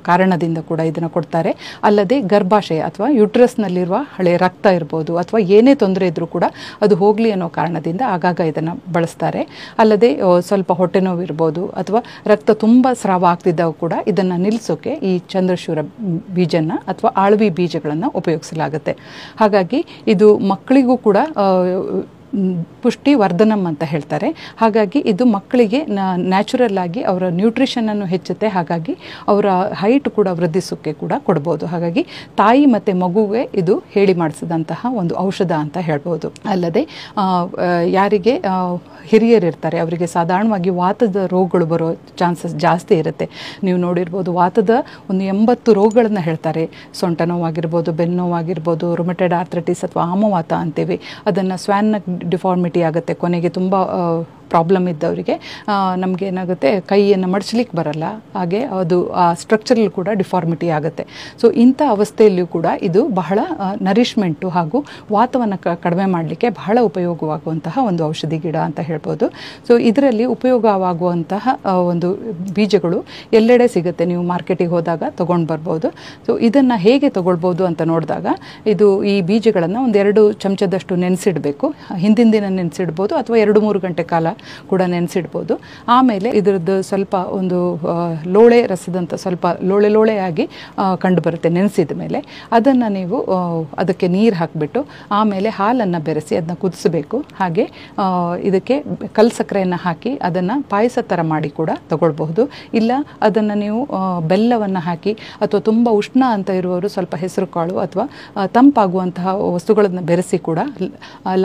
ಕಾರಣದಿಂದ ಕೂಡ ಇದನ್ನು ಕೊಡ್ತಾರೆ. ಅಲ್ಲದೆ ಗರ್ಭಾಶಯ ಅಥವಾ ಯುಟ್ರಸ್ನಲ್ಲಿರುವ ಹಳೆ ರಕ್ತ ಇರ್ಬೋದು, ಅಥವಾ ಏನೇ ತೊಂದರೆ ಇದ್ದರೂ ಕೂಡ ಅದು ಹೋಗಲಿ ಅನ್ನೋ ಕಾರಣದಿಂದ ಆಗಾಗ ಇದನ್ನು ಬಳಸ್ತಾರೆ. ಅಲ್ಲದೆ ಸ್ವಲ್ಪ ಹೊಟ್ಟೆ ನೋವು ಇರ್ಬೋದು, ಅಥವಾ ರಕ್ತ ತುಂಬ ಸ್ರಾವ ಆಗ್ತಿದ್ದಾಗ ಕೂಡ ಇದನ್ನು ನಿಲ್ಲಿಸೋಕೆ ಈ ಚಂದ್ರಶೂರ ಬೀಜನ ಅಥವಾ ಆಳ್ವಿ ಬೀಜಗಳನ್ನು ಉಪಯೋಗಿಸಲಾಗುತ್ತೆ. ಹಾಗಾಗಿ ಇದು ಮಕ್ಕಳಿಗೂ ಕೂಡ ಪುಷ್ಟಿ ವರ್ಧನಂ ಅಂತ ಹೇಳ್ತಾರೆ. ಹಾಗಾಗಿ ಇದು ಮಕ್ಕಳಿಗೆ ನ್ಯಾಚುರಲ್ ಆಗಿ ಅವರ ನ್ಯೂಟ್ರಿಷನನ್ನು ಹೆಚ್ಚುತ್ತೆ. ಹಾಗಾಗಿ ಅವರ ಹೈಟ್ ಕೂಡ ವೃದ್ಧಿಸೋಕ್ಕೆ ಕೂಡ ಕೊಡ್ಬೋದು. ಹಾಗಾಗಿ ತಾಯಿ ಮತ್ತು ಮಗುವಿಗೆ ಇದು ಹೇಳಿ ಮಾಡಿಸಿದಂತಹ ಒಂದು ಔಷಧ ಅಂತ ಹೇಳ್ಬೋದು. ಅಲ್ಲದೆ ಯಾರಿಗೆ ಹಿರಿಯರಿರ್ತಾರೆ ಅವರಿಗೆ ಸಾಧಾರಣವಾಗಿ ವಾತದ ರೋಗಗಳು ಬರೋ ಚಾನ್ಸಸ್ ಜಾಸ್ತಿ ಇರುತ್ತೆ. ನೀವು ನೋಡಿರ್ಬೋದು, ವಾತದ ಒಂದು 80 ರೋಗಗಳನ್ನು ಹೇಳ್ತಾರೆ. ಸೊಂಟ ನೋವಾಗಿರ್ಬೋದು, ಬೆನ್ನು ನೋವಾಗಿರ್ಬೋದು, ರುಮಟೆಡ್ ಆರ್ಥ್ರೈಟಿಸ್ ಅಥವಾ ಆಮವಾತ ಅಂತೀವಿ. ಅದನ್ನು ಸ್ವ್ಯಾನ್ನ ಡಿಫಾರ್ಮಿಟಿ ಆಗುತ್ತೆ. ಕೊನೆಗೆ ತುಂಬ ಪ್ರಾಬ್ಲಮ್ ಇದ್ದವರಿಗೆ ನಮಗೇನಾಗುತ್ತೆ, ಕೈಯನ್ನು ಮಡಚಲಿಕ್ಕೆ ಬರಲ್ಲ, ಹಾಗೆ ಅದು ಆ ಸ್ಟ್ರಕ್ಚರಲ್ ಕೂಡ ಡಿಫಾರ್ಮಿಟಿ ಆಗುತ್ತೆ. ಸೊ ಇಂಥ ಅವಸ್ಥೆಯಲ್ಲಿಯೂ ಕೂಡ ಇದು ಬಹಳ ನರಿಷ್ಮೆಂಟು ಹಾಗೂ ವಾತವನ್ನು ಕಡಿಮೆ ಮಾಡಲಿಕ್ಕೆ ಬಹಳ ಉಪಯೋಗವಾಗುವಂತಹ ಒಂದು ಔಷಧಿ ಗಿಡ ಅಂತ ಹೇಳ್ಬೋದು. ಸೊ ಇದರಲ್ಲಿ ಉಪಯೋಗವಾಗುವಂತಹ ಒಂದು ಬೀಜಗಳು ಎಲ್ಲೆಡೆ ಸಿಗುತ್ತೆ. ನೀವು ಮಾರ್ಕೆಟಿಗೆ ಹೋದಾಗ ತೊಗೊಂಡು ಬರ್ಬೋದು. ಸೊ ಇದನ್ನು ಹೇಗೆ ತೊಗೊಳ್ಬೋದು ಅಂತ ನೋಡಿದಾಗ, ಇದು ಈ ಬೀಜಗಳನ್ನು ಒಂದು 2 ಚಮಚದಷ್ಟು ನೆನೆಸಿಡಬೇಕು. ಹಿಂದಿನ ದಿನ ನೆನೆಸಿಡ್ಬೋದು, ಅಥವಾ 2-3 ಗಂಟೆ ಕಾಲ ಕೂಡ ನೆನೆಸಿಡ್ಬೋದು. ಆಮೇಲೆ ಇದರದ್ದು ಸ್ವಲ್ಪ ಒಂದು ಲೋಳೆ ರಸದಂತ ಸ್ವಲ್ಪ ಲೋಳೆಯಾಗಿ ಕಂಡು ಬರುತ್ತೆ ನೆನೆಸಿದ ಮೇಲೆ. ಅದನ್ನು ನೀವು ಅದಕ್ಕೆ ನೀರು ಹಾಕಿಬಿಟ್ಟು ಆಮೇಲೆ ಹಾಲನ್ನು ಬೆರೆಸಿ ಅದನ್ನ ಕುದಿಸಬೇಕು. ಹಾಗೆ ಇದಕ್ಕೆ ಕಲ್ ಸಕ್ಕರೆಯನ್ನು ಹಾಕಿ ಅದನ್ನು ಪಾಯಸ ಥರ ಮಾಡಿ ಕೂಡ ತಗೊಳ್ಬಹುದು. ಇಲ್ಲ ಅದನ್ನು ನೀವು ಬೆಲ್ಲವನ್ನು ಹಾಕಿ, ಅಥವಾ ತುಂಬ ಉಷ್ಣ ಅಂತ ಇರುವವರು ಸ್ವಲ್ಪ ಹೆಸರು ಕಾಳು ಅಥವಾ ತಂಪಾಗುವಂತಹ ವಸ್ತುಗಳನ್ನು ಬೆರೆಸಿ ಕೂಡ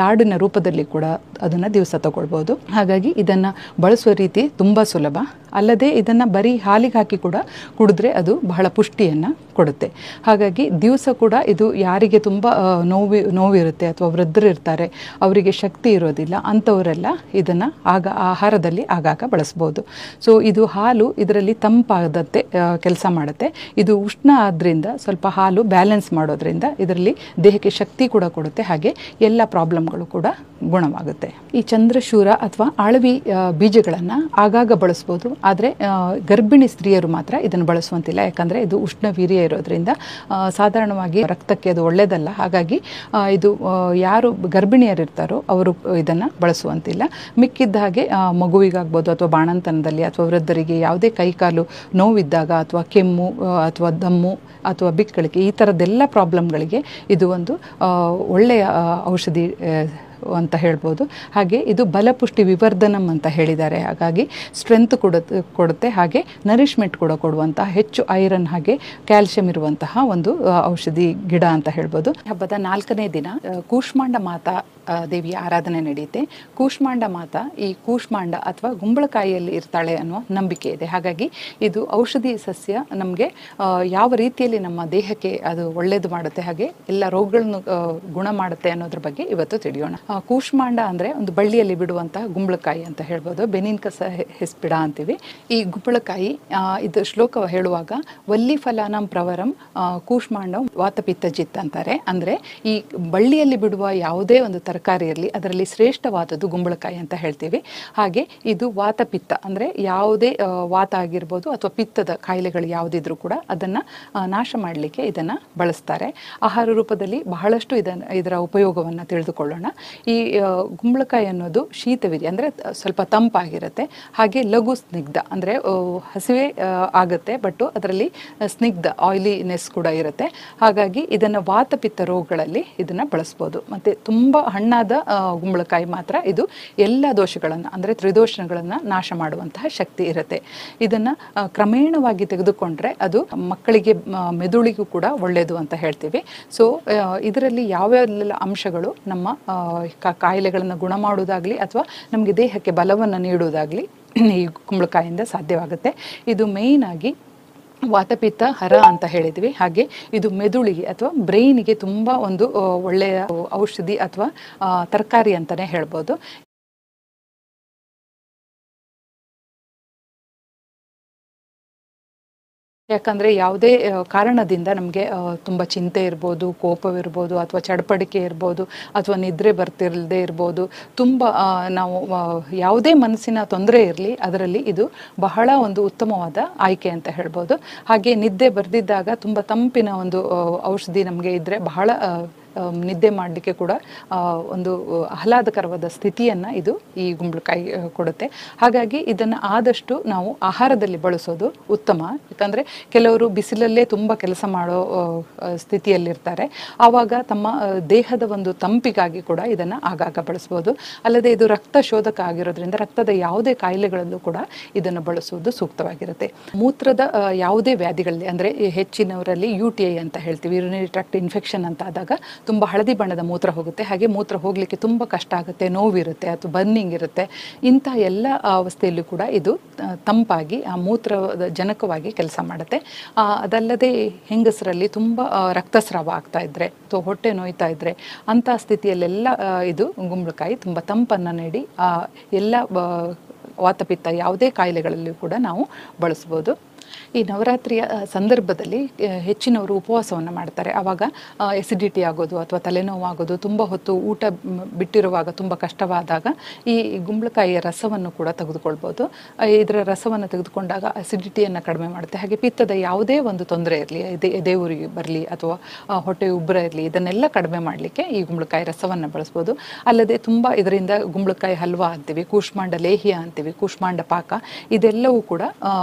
ಲಾಡಿನ ರೂಪದಲ್ಲಿ ಕೂಡ ಅದನ್ನು ದಿವಸ ತಗೊಳ್ಬೋದು. ಹಾಗಾಗಿ ಇದನ್ನು ಬಳಸುವ ರೀತಿ ತುಂಬ ಸುಲಭ. ಅಲ್ಲದೆ ಇದನ್ನು ಬರೀ ಹಾಲಿಗೆ ಹಾಕಿ ಕೂಡ ಕುಡಿದ್ರೆ ಅದು ಬಹಳ ಪುಷ್ಟಿಯನ್ನು ಕೊಡುತ್ತೆ. ಹಾಗಾಗಿ ದಿವಸ ಕೂಡ ಇದು ಯಾರಿಗೆ ತುಂಬ ನೋವಿರುತ್ತೆ ಅಥವಾ ವೃದ್ಧರು ಇರ್ತಾರೆ, ಅವರಿಗೆ ಶಕ್ತಿ ಇರೋದಿಲ್ಲ, ಅಂಥವರೆಲ್ಲ ಇದನ್ನು ಆಹಾರದಲ್ಲಿ ಆಗಾಗ ಬಳಸ್ಬೋದು. ಸೊ ಇದು ಹಾಲು ಇದರಲ್ಲಿ ತಂಪಾದಂತೆ ಕೆಲಸ ಮಾಡುತ್ತೆ. ಇದು ಉಷ್ಣ ಆದ್ದರಿಂದ ಸ್ವಲ್ಪ ಹಾಲು ಬ್ಯಾಲೆನ್ಸ್ ಮಾಡೋದ್ರಿಂದ ಇದರಲ್ಲಿ ದೇಹಕ್ಕೆ ಶಕ್ತಿ ಕೂಡ ಕೊಡುತ್ತೆ. ಹಾಗೆ ಎಲ್ಲ ಪ್ರಾಬ್ಲಮ್ಗಳು ಕೂಡ ಗುಣವಾಗುತ್ತೆ. ಈ ಚಂದ್ರಶೂರ ಅಥವಾ ಆಳವಿ ಬೀಜಗಳನ್ನು ಆಗಾಗ ಬಳಸ್ಬೋದು. ಆದರೆ ಗರ್ಭಿಣಿ ಸ್ತ್ರೀಯರು ಮಾತ್ರ ಇದನ್ನು ಬಳಸುವಂತಿಲ್ಲ. ಯಾಕಂದರೆ ಇದು ಉಷ್ಣ ವೀರ್ಯ ಇರೋದ್ರಿಂದ ಸಾಧಾರಣವಾಗಿ ರಕ್ತಕ್ಕೆ ಅದು ಒಳ್ಳೆಯದಲ್ಲ. ಹಾಗಾಗಿ ಇದು ಯಾರು ಗರ್ಭಿಣಿಯರಿರ್ತಾರೋ ಅವರು ಇದನ್ನು ಬಳಸುವಂತಿಲ್ಲ. ಮಿಕ್ಕಿದ್ದ ಹಾಗೆ ಮಗುವಿಗಾಗ್ಬೋದು, ಅಥವಾ ಬಾಣಂತನದಲ್ಲಿ ಅಥವಾ ವೃದ್ಧರಿಗೆ ಯಾವುದೇ ಕೈಕಾಲು ನೋವಿದ್ದಾಗ, ಅಥವಾ ಕೆಮ್ಮು ಅಥವಾ ದಮ್ಮು ಅಥವಾ ಬಿಕ್ಕಳಿಕೆ, ಈ ಥರದ್ದೆಲ್ಲ ಪ್ರಾಬ್ಲಮ್ಗಳಿಗೆ ಇದು ಒಂದು ಒಳ್ಳೆಯ ಔಷಧಿ ಅಂತ ಹೇಳ್ಬೋದು. ಹಾಗೆ ಇದು ಬಲಪುಷ್ಟಿ ವಿವರ್ಧನಂ ಅಂತ ಹೇಳಿದ್ದಾರೆ. ಹಾಗಾಗಿ ಸ್ಟ್ರೆಂತ್ ಕೊಡುತ್ತೆ, ಹಾಗೆ ನರಿಷ್ಮೆಂಟ್ ಕೂಡ ಕೊಡುವಂತಹ, ಹೆಚ್ಚು ಐರನ್ ಹಾಗೆ ಕ್ಯಾಲ್ಸಿಯಂ ಇರುವಂತಹ ಒಂದು ಔಷಧಿ ಗಿಡ ಅಂತ ಹೇಳ್ಬೋದು. ಹಬ್ಬದ 4ನೇ ದಿನ ಕೂಷ್ಮಾಂಡ ಮಾತಾ ದೇವಿಯ ಆರಾಧನೆ ನಡೆಯುತ್ತೆ. ಕೂಷ್ಮಾಂಡ ಮಾತಾ ಈ ಕೂಷ್ಮಾಂಡ ಅಥವಾ ಗುಂಬಳಕಾಯಿಯಲ್ಲಿ ಇರ್ತಾಳೆ ಅನ್ನೋ ನಂಬಿಕೆ ಇದೆ. ಹಾಗಾಗಿ ಇದು ಔಷಧಿ ಸಸ್ಯ ನಮಗೆ ಯಾವ ರೀತಿಯಲ್ಲಿ ನಮ್ಮ ದೇಹಕ್ಕೆ ಅದು ಒಳ್ಳೇದು ಮಾಡುತ್ತೆ, ಹಾಗೆ ಎಲ್ಲ ರೋಗಗಳನ್ನು ಗುಣ ಮಾಡುತ್ತೆ ಅನ್ನೋದ್ರ ಬಗ್ಗೆ ಇವತ್ತು ತಿಳಿಯೋಣ. ಕೂಷ್ಮಾಂಡ ಅಂದರೆ ಒಂದು ಬಳ್ಳಿಯಲ್ಲಿ ಬಿಡುವಂತಹ ಗುಂಬಳಕಾಯಿ ಅಂತ ಹೇಳ್ಬೋದು. ಬೆನಿನ್ಕಸ ಹೆಸ್ಪಿಡ ಅಂತೀವಿ. ಈ ಗುಂಬಳಕಾಯಿ ಇದು ಶ್ಲೋಕ ಹೇಳುವಾಗ ವಲ್ಲಿ ಫಲಾನಂ ಪ್ರವರಂ ಕೂಷ್ಮಾಂಡಂ ವಾತಪಿತ್ತಜಿತ್ ಅಂತಾರೆ. ಅಂದರೆ ಈ ಬಳ್ಳಿಯಲ್ಲಿ ಬಿಡುವ ಯಾವುದೇ ಒಂದು ತರಕಾರಿ ಇರಲಿ ಅದರಲ್ಲಿ ಶ್ರೇಷ್ಠವಾದದ್ದು ಗುಂಬಳಕಾಯಿ ಅಂತ ಹೇಳ್ತೀವಿ. ಹಾಗೆ ಇದು ವಾತಪಿತ್ತ ಅಂದರೆ ಯಾವುದೇ ವಾತ ಆಗಿರ್ಬೋದು ಅಥವಾ ಪಿತ್ತದ ಕಾಯಿಲೆಗಳು ಯಾವುದಿದ್ರೂ ಕೂಡ ಅದನ್ನು ನಾಶ ಮಾಡಲಿಕ್ಕೆ ಇದನ್ನು ಬಳಸ್ತಾರೆ. ಆಹಾರ ರೂಪದಲ್ಲಿ ಬಹಳಷ್ಟು ಇದರ ಉಪಯೋಗವನ್ನು ತಿಳಿದುಕೊಳ್ಳೋಣ. ಈ ಗುಂಬಳಕಾಯಿ ಅನ್ನೋದು ಶೀತವಿರಿ ಅಂದರೆ ಸ್ವಲ್ಪ ತಂಪಾಗಿರುತ್ತೆ. ಹಾಗೆ ಲಘು ಸ್ನಿಗ್ಧ ಅಂದರೆ ಹಸಿವೆ ಆಗುತ್ತೆ ಬಟ್ ಅದರಲ್ಲಿ ಸ್ನಿಗ್ಧ ಆಯಿಲಿನೆಸ್ ಕೂಡ ಇರುತ್ತೆ. ಹಾಗಾಗಿ ಇದನ್ನು ವಾತಪಿತ್ತ ರೋಗಗಳಲ್ಲಿ ಇದನ್ನು ಬಳಸ್ಬೋದು. ಮತ್ತು ತುಂಬ ಹಣ್ಣಾದ ಗುಂಬಳಕಾಯಿ ಮಾತ್ರ ಇದು ಎಲ್ಲ ದೋಷಗಳನ್ನು ಅಂದರೆ ತ್ರಿದೋಷಗಳನ್ನು ನಾಶ ಮಾಡುವಂತಹ ಶಕ್ತಿ ಇರುತ್ತೆ. ಇದನ್ನು ಕ್ರಮೇಣವಾಗಿ ತೆಗೆದುಕೊಂಡ್ರೆ ಅದು ಮಕ್ಕಳಿಗೆ ಮೆದುಳಿಗೂ ಕೂಡ ಒಳ್ಳೆಯದು ಅಂತ ಹೇಳ್ತೀವಿ. ಸೊ ಇದರಲ್ಲಿ ಯಾವ್ಯಾವೆಲ್ಲ ಅಂಶಗಳು ನಮ್ಮ ಕಾಯಿಲೆಗಳನ್ನು ಗುಣ ಮಾಡುವುದಾಗಲಿ ಅಥವಾ ನಮಗೆ ದೇಹಕ್ಕೆ ಬಲವನ್ನು ನೀಡುವುದಾಗಲಿ ಈ ಕುಂಬಳಕಾಯಿಂದ ಸಾಧ್ಯವಾಗುತ್ತೆ. ಇದು ಮೇಯ್ನ್ ಆಗಿ ವಾತಪಿತ್ತ ಹರ ಅಂತ ಹೇಳಿದ್ವಿ. ಹಾಗೆ ಇದು ಮೆದುಳಿಗೆ ಅಥವಾ ಬ್ರೈನಿಗೆ ತುಂಬ ಒಂದು ಒಳ್ಳೆಯ ಔಷಧಿ ಅಥವಾ ತರಕಾರಿ ಅಂತಲೇ ಹೇಳ್ಬೋದು. ಯಾಕಂದರೆ ಯಾವುದೇ ಕಾರಣದಿಂದ ನಮಗೆ ತುಂಬ ಚಿಂತೆ ಇರ್ಬೋದು, ಕೋಪವಿರ್ಬೋದು ಅಥವಾ ಚಡಪಡಿಕೆ ಇರ್ಬೋದು ಅಥವಾ ನಿದ್ರೆ ಬರ್ತಿರದೇ ಇರ್ಬೋದು, ತುಂಬ ನಾವು ಯಾವುದೇ ಮನಸ್ಸಿನ ತೊಂದರೆ ಇರಲಿ ಅದರಲ್ಲಿ ಇದು ಬಹಳ ಒಂದು ಉತ್ತಮವಾದ ಆಯ್ಕೆ ಅಂತ ಹೇಳ್ಬೋದು. ಹಾಗೆ ನಿದ್ದೆ ಬರ್ದಿದ್ದಾಗ ತುಂಬ ತಂಪಿನ ಒಂದು ಔಷಧಿ ನಮಗೆ ಇದ್ದರೆ ಬಹಳ ನಿದ್ದೆ ಮಾಡಲಿಕ್ಕೆ ಕೂಡ ಒಂದು ಆಹ್ಲಾದಕರವಾದ ಸ್ಥಿತಿಯನ್ನು ಇದು ಈ ಗುಂಬಳಕಾಯಿ ಕೊಡುತ್ತೆ. ಹಾಗಾಗಿ ಇದನ್ನು ಆದಷ್ಟು ನಾವು ಆಹಾರದಲ್ಲಿ ಬಳಸೋದು ಉತ್ತಮ. ಯಾಕಂದರೆ ಕೆಲವರು ಬಿಸಿಲಲ್ಲೇ ತುಂಬ ಕೆಲಸ ಮಾಡೋ ಸ್ಥಿತಿಯಲ್ಲಿರ್ತಾರೆ. ಆವಾಗ ತಮ್ಮ ದೇಹದ ಒಂದು ತಂಪಿಗಾಗಿ ಕೂಡ ಇದನ್ನು ಆಗಾಗ ಬಳಸ್ಬೋದು. ಅಲ್ಲದೆ ಇದು ರಕ್ತ ಶೋಧಕ ಆಗಿರೋದ್ರಿಂದ ರಕ್ತದ ಯಾವುದೇ ಕಾಯಿಲೆಗಳಲ್ಲೂ ಕೂಡ ಇದನ್ನು ಬಳಸುವುದು ಸೂಕ್ತವಾಗಿರುತ್ತೆ. ಮೂತ್ರದ ಯಾವುದೇ ವ್ಯಾಧಿಗಳಲ್ಲಿ ಅಂದರೆ ಹೆಚ್ಚಿನವರಲ್ಲಿ UTI ಅಂತ ಹೇಳ್ತೀವಿ, ಯೂರಿನರಿ ಟ್ರಾಕ್ಟ್ ಇನ್ಫೆಕ್ಷನ್ ಅಂತ ಆದಾಗ ತುಂಬ ಹಳದಿ ಬಣ್ಣದ ಮೂತ್ರ ಹೋಗುತ್ತೆ. ಹಾಗೆ ಮೂತ್ರ ಹೋಗಲಿಕ್ಕೆ ತುಂಬ ಕಷ್ಟ ಆಗುತ್ತೆ, ನೋವಿರುತ್ತೆ ಅಥವಾ ಬರ್ನಿಂಗ್ ಇರುತ್ತೆ. ಇಂಥ ಎಲ್ಲ ಅವಸ್ಥೆಯಲ್ಲೂ ಕೂಡ ಇದು ತಂಪಾಗಿ ಆ ಮೂತ್ರದ ಜನಕವಾಗಿ ಕೆಲಸ ಮಾಡುತ್ತೆ. ಅದಲ್ಲದೆ ಹೆಂಗಸರಲ್ಲಿ ತುಂಬ ರಕ್ತಸ್ರಾವ ಆಗ್ತಾ ಇದ್ದರೆ ಅಥವಾ ಹೊಟ್ಟೆ ನೋಯ್ತಾ ಇದ್ದರೆ ಅಂಥ ಸ್ಥಿತಿಯಲ್ಲೆಲ್ಲ ಇದು ಗುಂಬಳಕಾಯಿ ತುಂಬ ತಂಪನ್ನು ನೀಡಿ ಎಲ್ಲ ವಾತಪಿತ್ತ ಯಾವುದೇ ಕಾಯಿಲೆಗಳಲ್ಲಿಯೂ ಕೂಡ ನಾವು ಬಳಸ್ಬೋದು. ಈ ನವರಾತ್ರಿಯ ಸಂದರ್ಭದಲ್ಲಿ ಹೆಚ್ಚಿನವರು ಉಪವಾಸವನ್ನು ಮಾಡ್ತಾರೆ. ಆವಾಗ ಎಸಿಡಿಟಿ ಆಗೋದು ಅಥವಾ ತಲೆನೋವು ಆಗೋದು, ತುಂಬ ಹೊತ್ತು ಊಟ ಬಿಟ್ಟಿರುವಾಗ ತುಂಬ ಕಷ್ಟವಾದಾಗ ಈ ಗುಂಬಳಕಾಯಿಯ ರಸವನ್ನು ಕೂಡ ತೆಗೆದುಕೊಳ್ಬೋದು. ಇದರ ರಸವನ್ನು ತೆಗೆದುಕೊಂಡಾಗ ಅಸಿಡಿಟಿಯನ್ನು ಕಡಿಮೆ ಮಾಡುತ್ತೆ. ಹಾಗೆ ಪಿತ್ತದ ಯಾವುದೇ ಒಂದು ತೊಂದರೆ ಇರಲಿ, ಎದೆ ಉರಿ ಬರಲಿ ಅಥವಾ ಹೊಟ್ಟೆ ಉಬ್ಬರ ಇರಲಿ, ಇದನ್ನೆಲ್ಲ ಕಡಿಮೆ ಮಾಡಲಿಕ್ಕೆ ಈ ಗುಂಬಳಕಾಯಿ ರಸವನ್ನು ಬಳಸ್ಬೋದು. ಅಲ್ಲದೆ ತುಂಬ ಇದರಿಂದ ಗುಂಬಳಕಾಯಿ ಹಲ್ವಾ ಅಂತೀವಿ, ಕೂಷ್ಮಾಂಡ ಲೇಹ್ಯ ಅಂತೀವಿ, ಕೂಷ್ಮಾಂಡ ಪಾಕ, ಇದೆಲ್ಲವೂ ಕೂಡ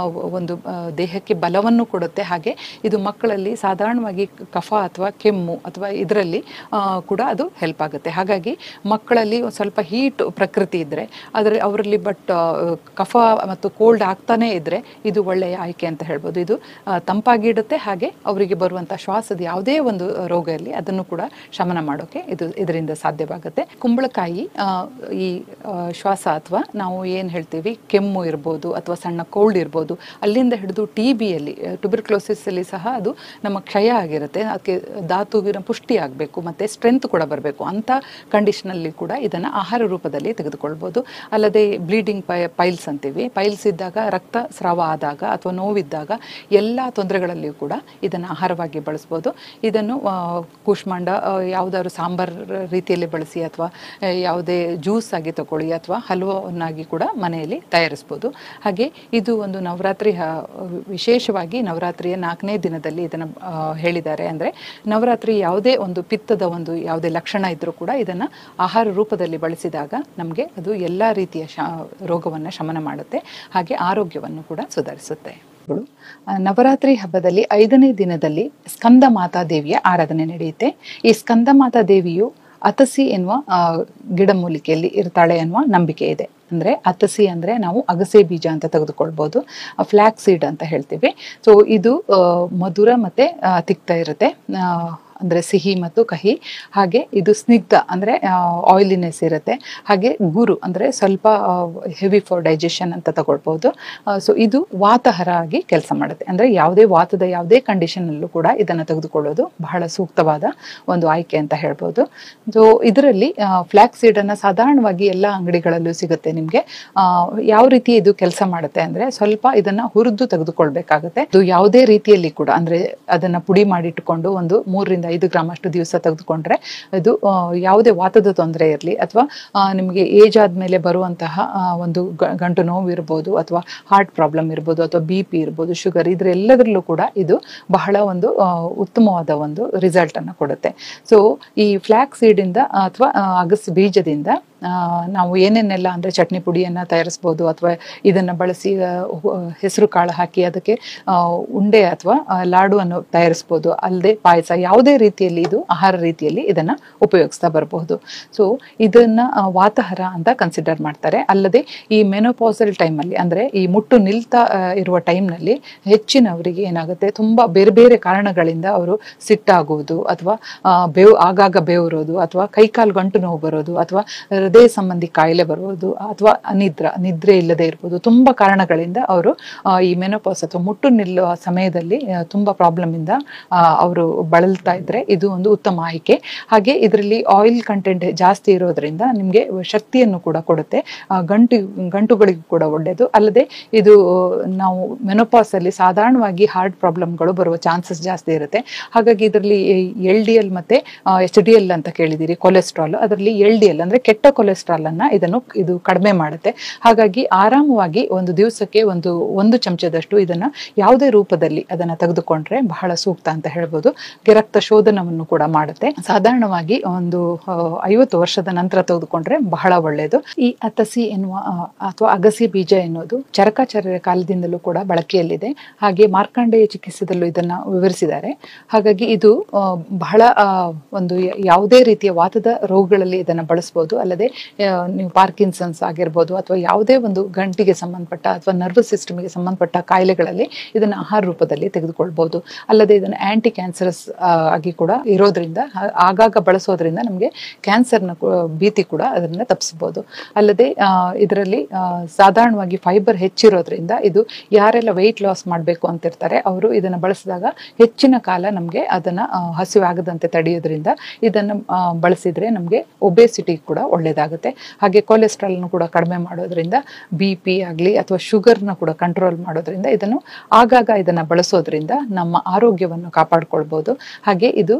ಒಂದು ದೇಹಕ್ಕೆ ಬಲವನ್ನು ಕೊಡುತ್ತೆ. ಹಾಗೆ ಇದು ಮಕ್ಕಳಲ್ಲಿ ಸಾಧಾರಣವಾಗಿ ಕಫ ಅಥವಾ ಕೆಮ್ಮು ಅಥವಾ ಇದರಲ್ಲಿ ಕೂಡ ಅದು ಹೆಲ್ಪ್ ಆಗುತ್ತೆ. ಹಾಗಾಗಿ ಮಕ್ಕಳಲ್ಲಿ ಸ್ವಲ್ಪ ಹೀಟ್ ಪ್ರಕೃತಿ ಇದ್ದರೆ ಅವರಲ್ಲಿ ಕಫ ಮತ್ತು ಕೋಲ್ಡ್ ಆಗ್ತಾನೇ ಇದ್ದರೆ ಇದು ಒಳ್ಳೆಯ ಆಯ್ಕೆ ಅಂತ ಹೇಳ್ಬೋದು. ಇದು ತಂಪಾಗಿಡುತ್ತೆ. ಹಾಗೆ ಅವರಿಗೆ ಬರುವಂಥ ಶ್ವಾಸದ ಯಾವುದೇ ಒಂದು ರೋಗ ಇರಲಿ ಅದನ್ನು ಕೂಡ ಶಮನ ಮಾಡೋಕ್ಕೆ ಇದರಿಂದ ಸಾಧ್ಯವಾಗುತ್ತೆ. ಕುಂಬಳಕಾಯಿ ಈ ಶ್ವಾಸ ಅಥವಾ ನಾವು ಏನು ಹೇಳ್ತೀವಿ ಕೆಮ್ಮು ಇರ್ಬೋದು ಅಥವಾ ಸಣ್ಣ ಕೋಲ್ಡ್ ಇರ್ಬೋದು, ಅಲ್ಲಿಂದ ಹಿಡಿದು TBಯಲ್ಲಿ ಟ್ಯೂಬರ್ಕ್ಲೋಸಿಸಲ್ಲಿ ಸಹ ಅದು ನಮ್ಮ ಕ್ಷಯ ಆಗಿರುತ್ತೆ. ಅದಕ್ಕೆ ಧಾತುವಿನ ಪುಷ್ಟಿ ಆಗಬೇಕು ಮತ್ತು ಸ್ಟ್ರೆಂತ್ ಕೂಡ ಬರಬೇಕು. ಅಂಥ ಕಂಡೀಷನಲ್ಲಿ ಕೂಡ ಇದನ್ನು ಆಹಾರ ರೂಪದಲ್ಲಿ ತೆಗೆದುಕೊಳ್ಬೋದು. ಅಲ್ಲದೆ ಬ್ಲೀಡಿಂಗ್ ಪೈಲ್ಸ್ ಅಂತೀವಿ, ಪೈಲ್ಸ್ ಇದ್ದಾಗ ರಕ್ತ ಸ್ರಾವ ಆದಾಗ ಅಥವಾ ನೋವಿದ್ದಾಗ ಎಲ್ಲ ತೊಂದರೆಗಳಲ್ಲಿಯೂ ಕೂಡ ಇದನ್ನು ಆಹಾರವಾಗಿ ಬಳಸ್ಬೋದು. ಇದನ್ನು ಕೂಷ್ಮಾಂಡ ಯಾವುದಾದ್ರು ಸಾಂಬಾರ್ ರೀತಿಯಲ್ಲಿ ಬಳಸಿ ಅಥವಾ ಯಾವುದೇ ಜ್ಯೂಸ್ ಆಗಿ ತಗೊಳ್ಳಿ ಅಥವಾ ಹಲ್ವನ್ನಾಗಿ ಕೂಡ ಮನೆಯಲ್ಲಿ ತಯಾರಿಸ್ಬೋದು. ಹಾಗೆ ಇದು ಒಂದು ನವರಾತ್ರಿ ವಿಶೇಷವಾಗಿ ನವರಾತ್ರಿಯ 4ನೇ ದಿನದಲ್ಲಿ ಇದನ್ನು ಹೇಳಿದ್ದಾರೆ. ಅಂದರೆ ನವರಾತ್ರಿ ಯಾವುದೇ ಒಂದು ಪಿತ್ತದ ಒಂದು ಯಾವುದೇ ಲಕ್ಷಣ ಇದ್ದರೂ ಕೂಡ ಇದನ್ನು ಆಹಾರ ರೂಪದಲ್ಲಿ ಬಳಸಿದಾಗ ನಮಗೆ ಅದು ಎಲ್ಲ ರೀತಿಯ ರೋಗವನ್ನು ಶಮನ ಮಾಡುತ್ತೆ. ಹಾಗೆ ಆರೋಗ್ಯವನ್ನು ಕೂಡ ಸುಧಾರಿಸುತ್ತೆ. ನವರಾತ್ರಿ ಹಬ್ಬದಲ್ಲಿ 5ನೇ ದಿನದಲ್ಲಿ ಸ್ಕಂದ ಮಾತಾ ದೇವಿಯ ಆರಾಧನೆ ನಡೆಯುತ್ತೆ. ಈ ಸ್ಕಂದ ಮಾತಾ ದೇವಿಯು ಅತಸಿ ಎನ್ನುವ ಗಿಡಮೂಲಿಕೆಯಲ್ಲಿ ಇರ್ತಾಳೆ ಎನ್ನುವ ನಂಬಿಕೆ ಇದೆ. ಅಂದರೆ ಅತಸಿ ಅಂದರೆ ನಾವು ಅಗಸೆ ಬೀಜ ಅಂತ ತೆಗೆದುಕೊಳ್ಬೋದು, ಫ್ಲ್ಯಾಕ್ ಸೀಡ್ ಅಂತ ಹೇಳ್ತೀವಿ. ಸೊ ಇದು ಮಧುರ ಮತ್ತು ತಿಕ್ತ ಇರುತ್ತೆ. ಅಂದರೆ ಸಿಹಿ ಮತ್ತು ಕಹಿ, ಹಾಗೆ ಇದು ಸ್ನಿಗ್ಧ ಅಂದರೆ ಆಯಿಲಿನೆಸ್ ಇರುತ್ತೆ, ಹಾಗೆ ಗುರು ಅಂದರೆ ಸ್ವಲ್ಪ ಹೆವಿ ಫಾರ್ ಡೈಜೆಷನ್ ಅಂತ ತಗೊಳ್ಬೋದು. ಸೊ ಇದು ವಾತಹರ ಆಗಿ ಕೆಲಸ ಮಾಡುತ್ತೆ. ಅಂದರೆ ಯಾವುದೇ ವಾತದ ಯಾವುದೇ ಕಂಡೀಷನಲ್ಲೂ ಕೂಡ ಇದನ್ನು ತೆಗೆದುಕೊಳ್ಳೋದು ಬಹಳ ಸೂಕ್ತವಾದ ಒಂದು ಆಯ್ಕೆ ಅಂತ ಹೇಳ್ಬೋದು. ಸೊ ಇದರಲ್ಲಿ ಫ್ಲ್ಯಾಕ್ಸ್ ಸೀಡನ್ನು ಸಾಧಾರಣವಾಗಿ ಎಲ್ಲ ಅಂಗಡಿಗಳಲ್ಲೂ ಸಿಗುತ್ತೆ ನಿಮಗೆ. ಯಾವ ರೀತಿ ಇದು ಕೆಲಸ ಮಾಡುತ್ತೆ ಅಂದರೆ ಸ್ವಲ್ಪ ಇದನ್ನು ಹುರಿದು ತೆಗೆದುಕೊಳ್ಬೇಕಾಗುತ್ತೆ. ಇದು ಯಾವುದೇ ರೀತಿಯಲ್ಲಿ ಕೂಡ ಅಂದರೆ ಅದನ್ನು ಪುಡಿ ಮಾಡಿಟ್ಟುಕೊಂಡು ಒಂದು 3 ರಿಂದ 5 ಗ್ರಾಮ್ ಅಷ್ಟು ದಿವಸ ತೆಗೆದುಕೊಂಡ್ರೆ ಇದು ಯಾವುದೇ ವಾತದ ತೊಂದರೆ ಇರಲಿ ಅಥವಾ ನಿಮಗೆ ಏಜ್ ಆದಮೇಲೆ ಬರುವಂತಹ ಒಂದು ಗಂಟು ನೋವು ಇರ್ಬೋದು ಅಥವಾ ಹಾರ್ಟ್ ಪ್ರಾಬ್ಲಮ್ ಇರ್ಬೋದು ಅಥವಾ BP ಇರ್ಬೋದು, ಶುಗರ್, ಇದರೆಲ್ಲದರಲ್ಲೂ ಕೂಡ ಇದು ಬಹಳ ಒಂದು ಉತ್ತಮವಾದ ಒಂದು ರಿಸಲ್ಟ್ ಅನ್ನು ಕೊಡುತ್ತೆ. ಸೊ ಈ ಫ್ಲ್ಯಾಕ್ಸ್ ಸೀಡಿಂದ ಅಥವಾ ಅಗಸೆ ಬೀಜದಿಂದ ನಾವು ಏನೇನೆಲ್ಲ ಅಂದರೆ ಚಟ್ನಿ ಪುಡಿಯನ್ನು ತಯಾರಿಸ್ಬೋದು ಅಥವಾ ಇದನ್ನು ಬಳಸಿ ಹೆಸರು ಕಾಳು ಹಾಕಿ ಅದಕ್ಕೆ ಉಂಡೆ ಅಥವಾ ಲಾಡುವನ್ನು ತಯಾರಿಸ್ಬೋದು. ಅಲ್ಲದೆ ಪಾಯಸ, ಯಾವುದೇ ರೀತಿಯಲ್ಲಿ ಇದು ಆಹಾರ ರೀತಿಯಲ್ಲಿ ಇದನ್ನು ಉಪಯೋಗಿಸ್ತಾ ಬರಬಹುದು. ಸೊ ಇದನ್ನು ವಾತಹರ ಅಂತ ಕನ್ಸಿಡರ್ ಮಾಡ್ತಾರೆ. ಅಲ್ಲದೆ ಈ ಮೆನೋಪಾಸಲ್ ಟೈಮಲ್ಲಿ ಅಂದರೆ ಈ ಮುಟ್ಟು ನಿಲ್ತಾ ಇರುವ ಟೈಮ್ನಲ್ಲಿ ಹೆಚ್ಚಿನವರಿಗೆ ಏನಾಗುತ್ತೆ, ತುಂಬ ಬೇರೆ ಬೇರೆ ಕಾರಣಗಳಿಂದ ಅವರು ಸಿಟ್ಟಾಗುವುದು ಅಥವಾ ಆಗಾಗ ಬೇವುರೋದು ಅಥವಾ ಕೈಕಾಲು ಗಂಟು ನೋವು ಬರೋದು ಅಥವಾ ಹೃದಯ ಸಂಬಂಧಿ ಕಾಯಿಲೆ ಬರುವುದು ಅಥವಾ ನಿದ್ರೆ ಇಲ್ಲದೆ ಇರ್ಬೋದು. ತುಂಬ ಕಾರಣಗಳಿಂದ ಅವರು ಈ ಮೆನೋಪಾಸ್ ಅಥವಾ ಮುಟ್ಟು ನಿಲ್ಲುವ ಸಮಯದಲ್ಲಿ ತುಂಬ ಪ್ರಾಬ್ಲಮ್ ಇಂದ ಅವರು ಬಳಲ್ತಾ ಇದ್ರೆ ಇದು ಒಂದು ಉತ್ತಮ ಆಯ್ಕೆ. ಹಾಗೆ ಇದರಲ್ಲಿ ಆಯಿಲ್ ಕಂಟೆಂಟ್ ಜಾಸ್ತಿ ಇರೋದ್ರಿಂದ ನಿಮಗೆ ಶಕ್ತಿಯನ್ನು ಕೂಡ ಕೊಡುತ್ತೆ, ಗಂಟುಗಳಿಗೂ ಕೂಡ ಒಳ್ಳೆಯದು. ಅಲ್ಲದೆ ಇದು ನಾವು ಮೆನೋಪಾಸ್ ಅಲ್ಲಿ ಸಾಧಾರಣವಾಗಿ ಹಾರ್ಟ್ ಪ್ರಾಬ್ಲಮ್ಗಳು ಬರುವ ಚಾನ್ಸಸ್ ಜಾಸ್ತಿ ಇರುತ್ತೆ. ಹಾಗಾಗಿ ಇದರಲ್ಲಿ LDL ಮತ್ತೆ HDL ಅಂತ ಕೇಳಿದಿರಿ, ಕೊಲೆಸ್ಟ್ರಾಲ್. ಅದರಲ್ಲಿ LDL ಅಂದ್ರೆ ಕೆಟ್ಟ ಕೊಲೆಸ್ಟ್ರಾಲ್ ಅನ್ನ ಇದು ಕಡಿಮೆ ಮಾಡುತ್ತೆ. ಹಾಗಾಗಿ ಆರಾಮವಾಗಿ ಒಂದು ದಿವಸಕ್ಕೆ ಒಂದು ಚಮಚದಷ್ಟು ಇದನ್ನ ಯಾವುದೇ ರೂಪದಲ್ಲಿ ಅದನ್ನ ತೆಗೆದುಕೊಂಡ್ರೆ ಬಹಳ ಸೂಕ್ತ ಅಂತ ಹೇಳ್ಬೋದು. ರಕ್ತ ಶೋಧನವನ್ನು ಕೂಡ ಮಾಡುತ್ತೆ. ಸಾಧಾರಣವಾಗಿ ಒಂದು 50 ವರ್ಷದ ನಂತರ ತೆಗೆದುಕೊಂಡ್ರೆ ಬಹಳ ಒಳ್ಳೆಯದು. ಈ ಅತಸಿ ಎನ್ನುವ ಅಥವಾ ಅಗಸೆ ಬೀಜ ಎನ್ನುವುದು ಚರಕಾಚಾರ್ಯರ ಕಾಲದಿಂದಲೂ ಕೂಡ ಬಳಕೆಯಲ್ಲಿದೆ. ಹಾಗೆ ಮಾರ್ಕಂಡೇಯ ಚಿಕಿತ್ಸೆದಲ್ಲೂ ಇದನ್ನ ವಿವರಿಸಿದ್ದಾರೆ. ಹಾಗಾಗಿ ಇದು ಬಹಳ ಒಂದು ಯಾವುದೇ ರೀತಿಯ ವಾತದ ರೋಗಗಳಲ್ಲಿ ಇದನ್ನ ಬಳಸಬಹುದು. ಅಲ್ಲದೆ ನೀವು ಪಾರ್ಕಿನ್ಸನ್ಸ್ ಆಗಿರ್ಬೋದು ಅಥವಾ ಯಾವುದೇ ಒಂದು ಗಂಟಿಗೆ ಸಂಬಂಧಪಟ್ಟ ಅಥವಾ ನರ್ವಸ್ ಸಿಸ್ಟಮ್ಗೆ ಸಂಬಂಧಪಟ್ಟ ಕಾಯಿಲೆಗಳಲ್ಲಿ ಇದನ್ನು ಆಹಾರ ರೂಪದಲ್ಲಿ ತೆಗೆದುಕೊಳ್ಬಹುದು. ಅಲ್ಲದೆ ಇದನ್ನು ಆಂಟಿ ಕ್ಯಾನ್ಸರಸ್ ಆಗಿ ಕೂಡ ಇರೋದ್ರಿಂದ ಆಗಾಗ ಬಳಸೋದ್ರಿಂದ ನಮಗೆ ಕ್ಯಾನ್ಸರ್ನ ಭೀತಿ ಕೂಡ ಅದನ್ನು ತಪ್ಪಿಸಬಹುದು. ಅಲ್ಲದೆ ಇದರಲ್ಲಿ ಸಾಧಾರಣವಾಗಿ ಫೈಬರ್ ಹೆಚ್ಚಿರೋದ್ರಿಂದ ಇದು ಯಾರೆಲ್ಲ ವೆಯ್ಟ್ ಲಾಸ್ ಮಾಡಬೇಕು ಅಂತಿರ್ತಾರೆ ಅವರು ಇದನ್ನು ಬಳಸಿದಾಗ ಹೆಚ್ಚಿನ ಕಾಲ ನಮಗೆ ಅದನ್ನು ಹಸಿವೆ ಆಗದಂತೆ ತಡೆಯೋದ್ರಿಂದ ಇದನ್ನು ಬಳಸಿದ್ರೆ ನಮಗೆ ಒಬೇಸಿಟಿ ಕೂಡ ಒಳ್ಳೆಯದಾಗುತ್ತೆ. ಹಾಗೆ ಕೊಲೆಸ್ಟ್ರಾಲ್ನು ಕೂಡ ಕಡಿಮೆ ಮಾಡೋದ್ರಿಂದ BP ಆಗಲಿ ಅಥವಾ ಶುಗರ್ನ ಕೂಡ ಕಂಟ್ರೋಲ್ ಮಾಡೋದ್ರಿಂದ ಆಗಾಗ ಇದನ್ನು ಬಳಸೋದ್ರಿಂದ ನಮ್ಮ ಆರೋಗ್ಯವನ್ನು ಕಾಪಾಡಿಕೊಳ್ಬೋದು. ಹಾಗೆ ಇದು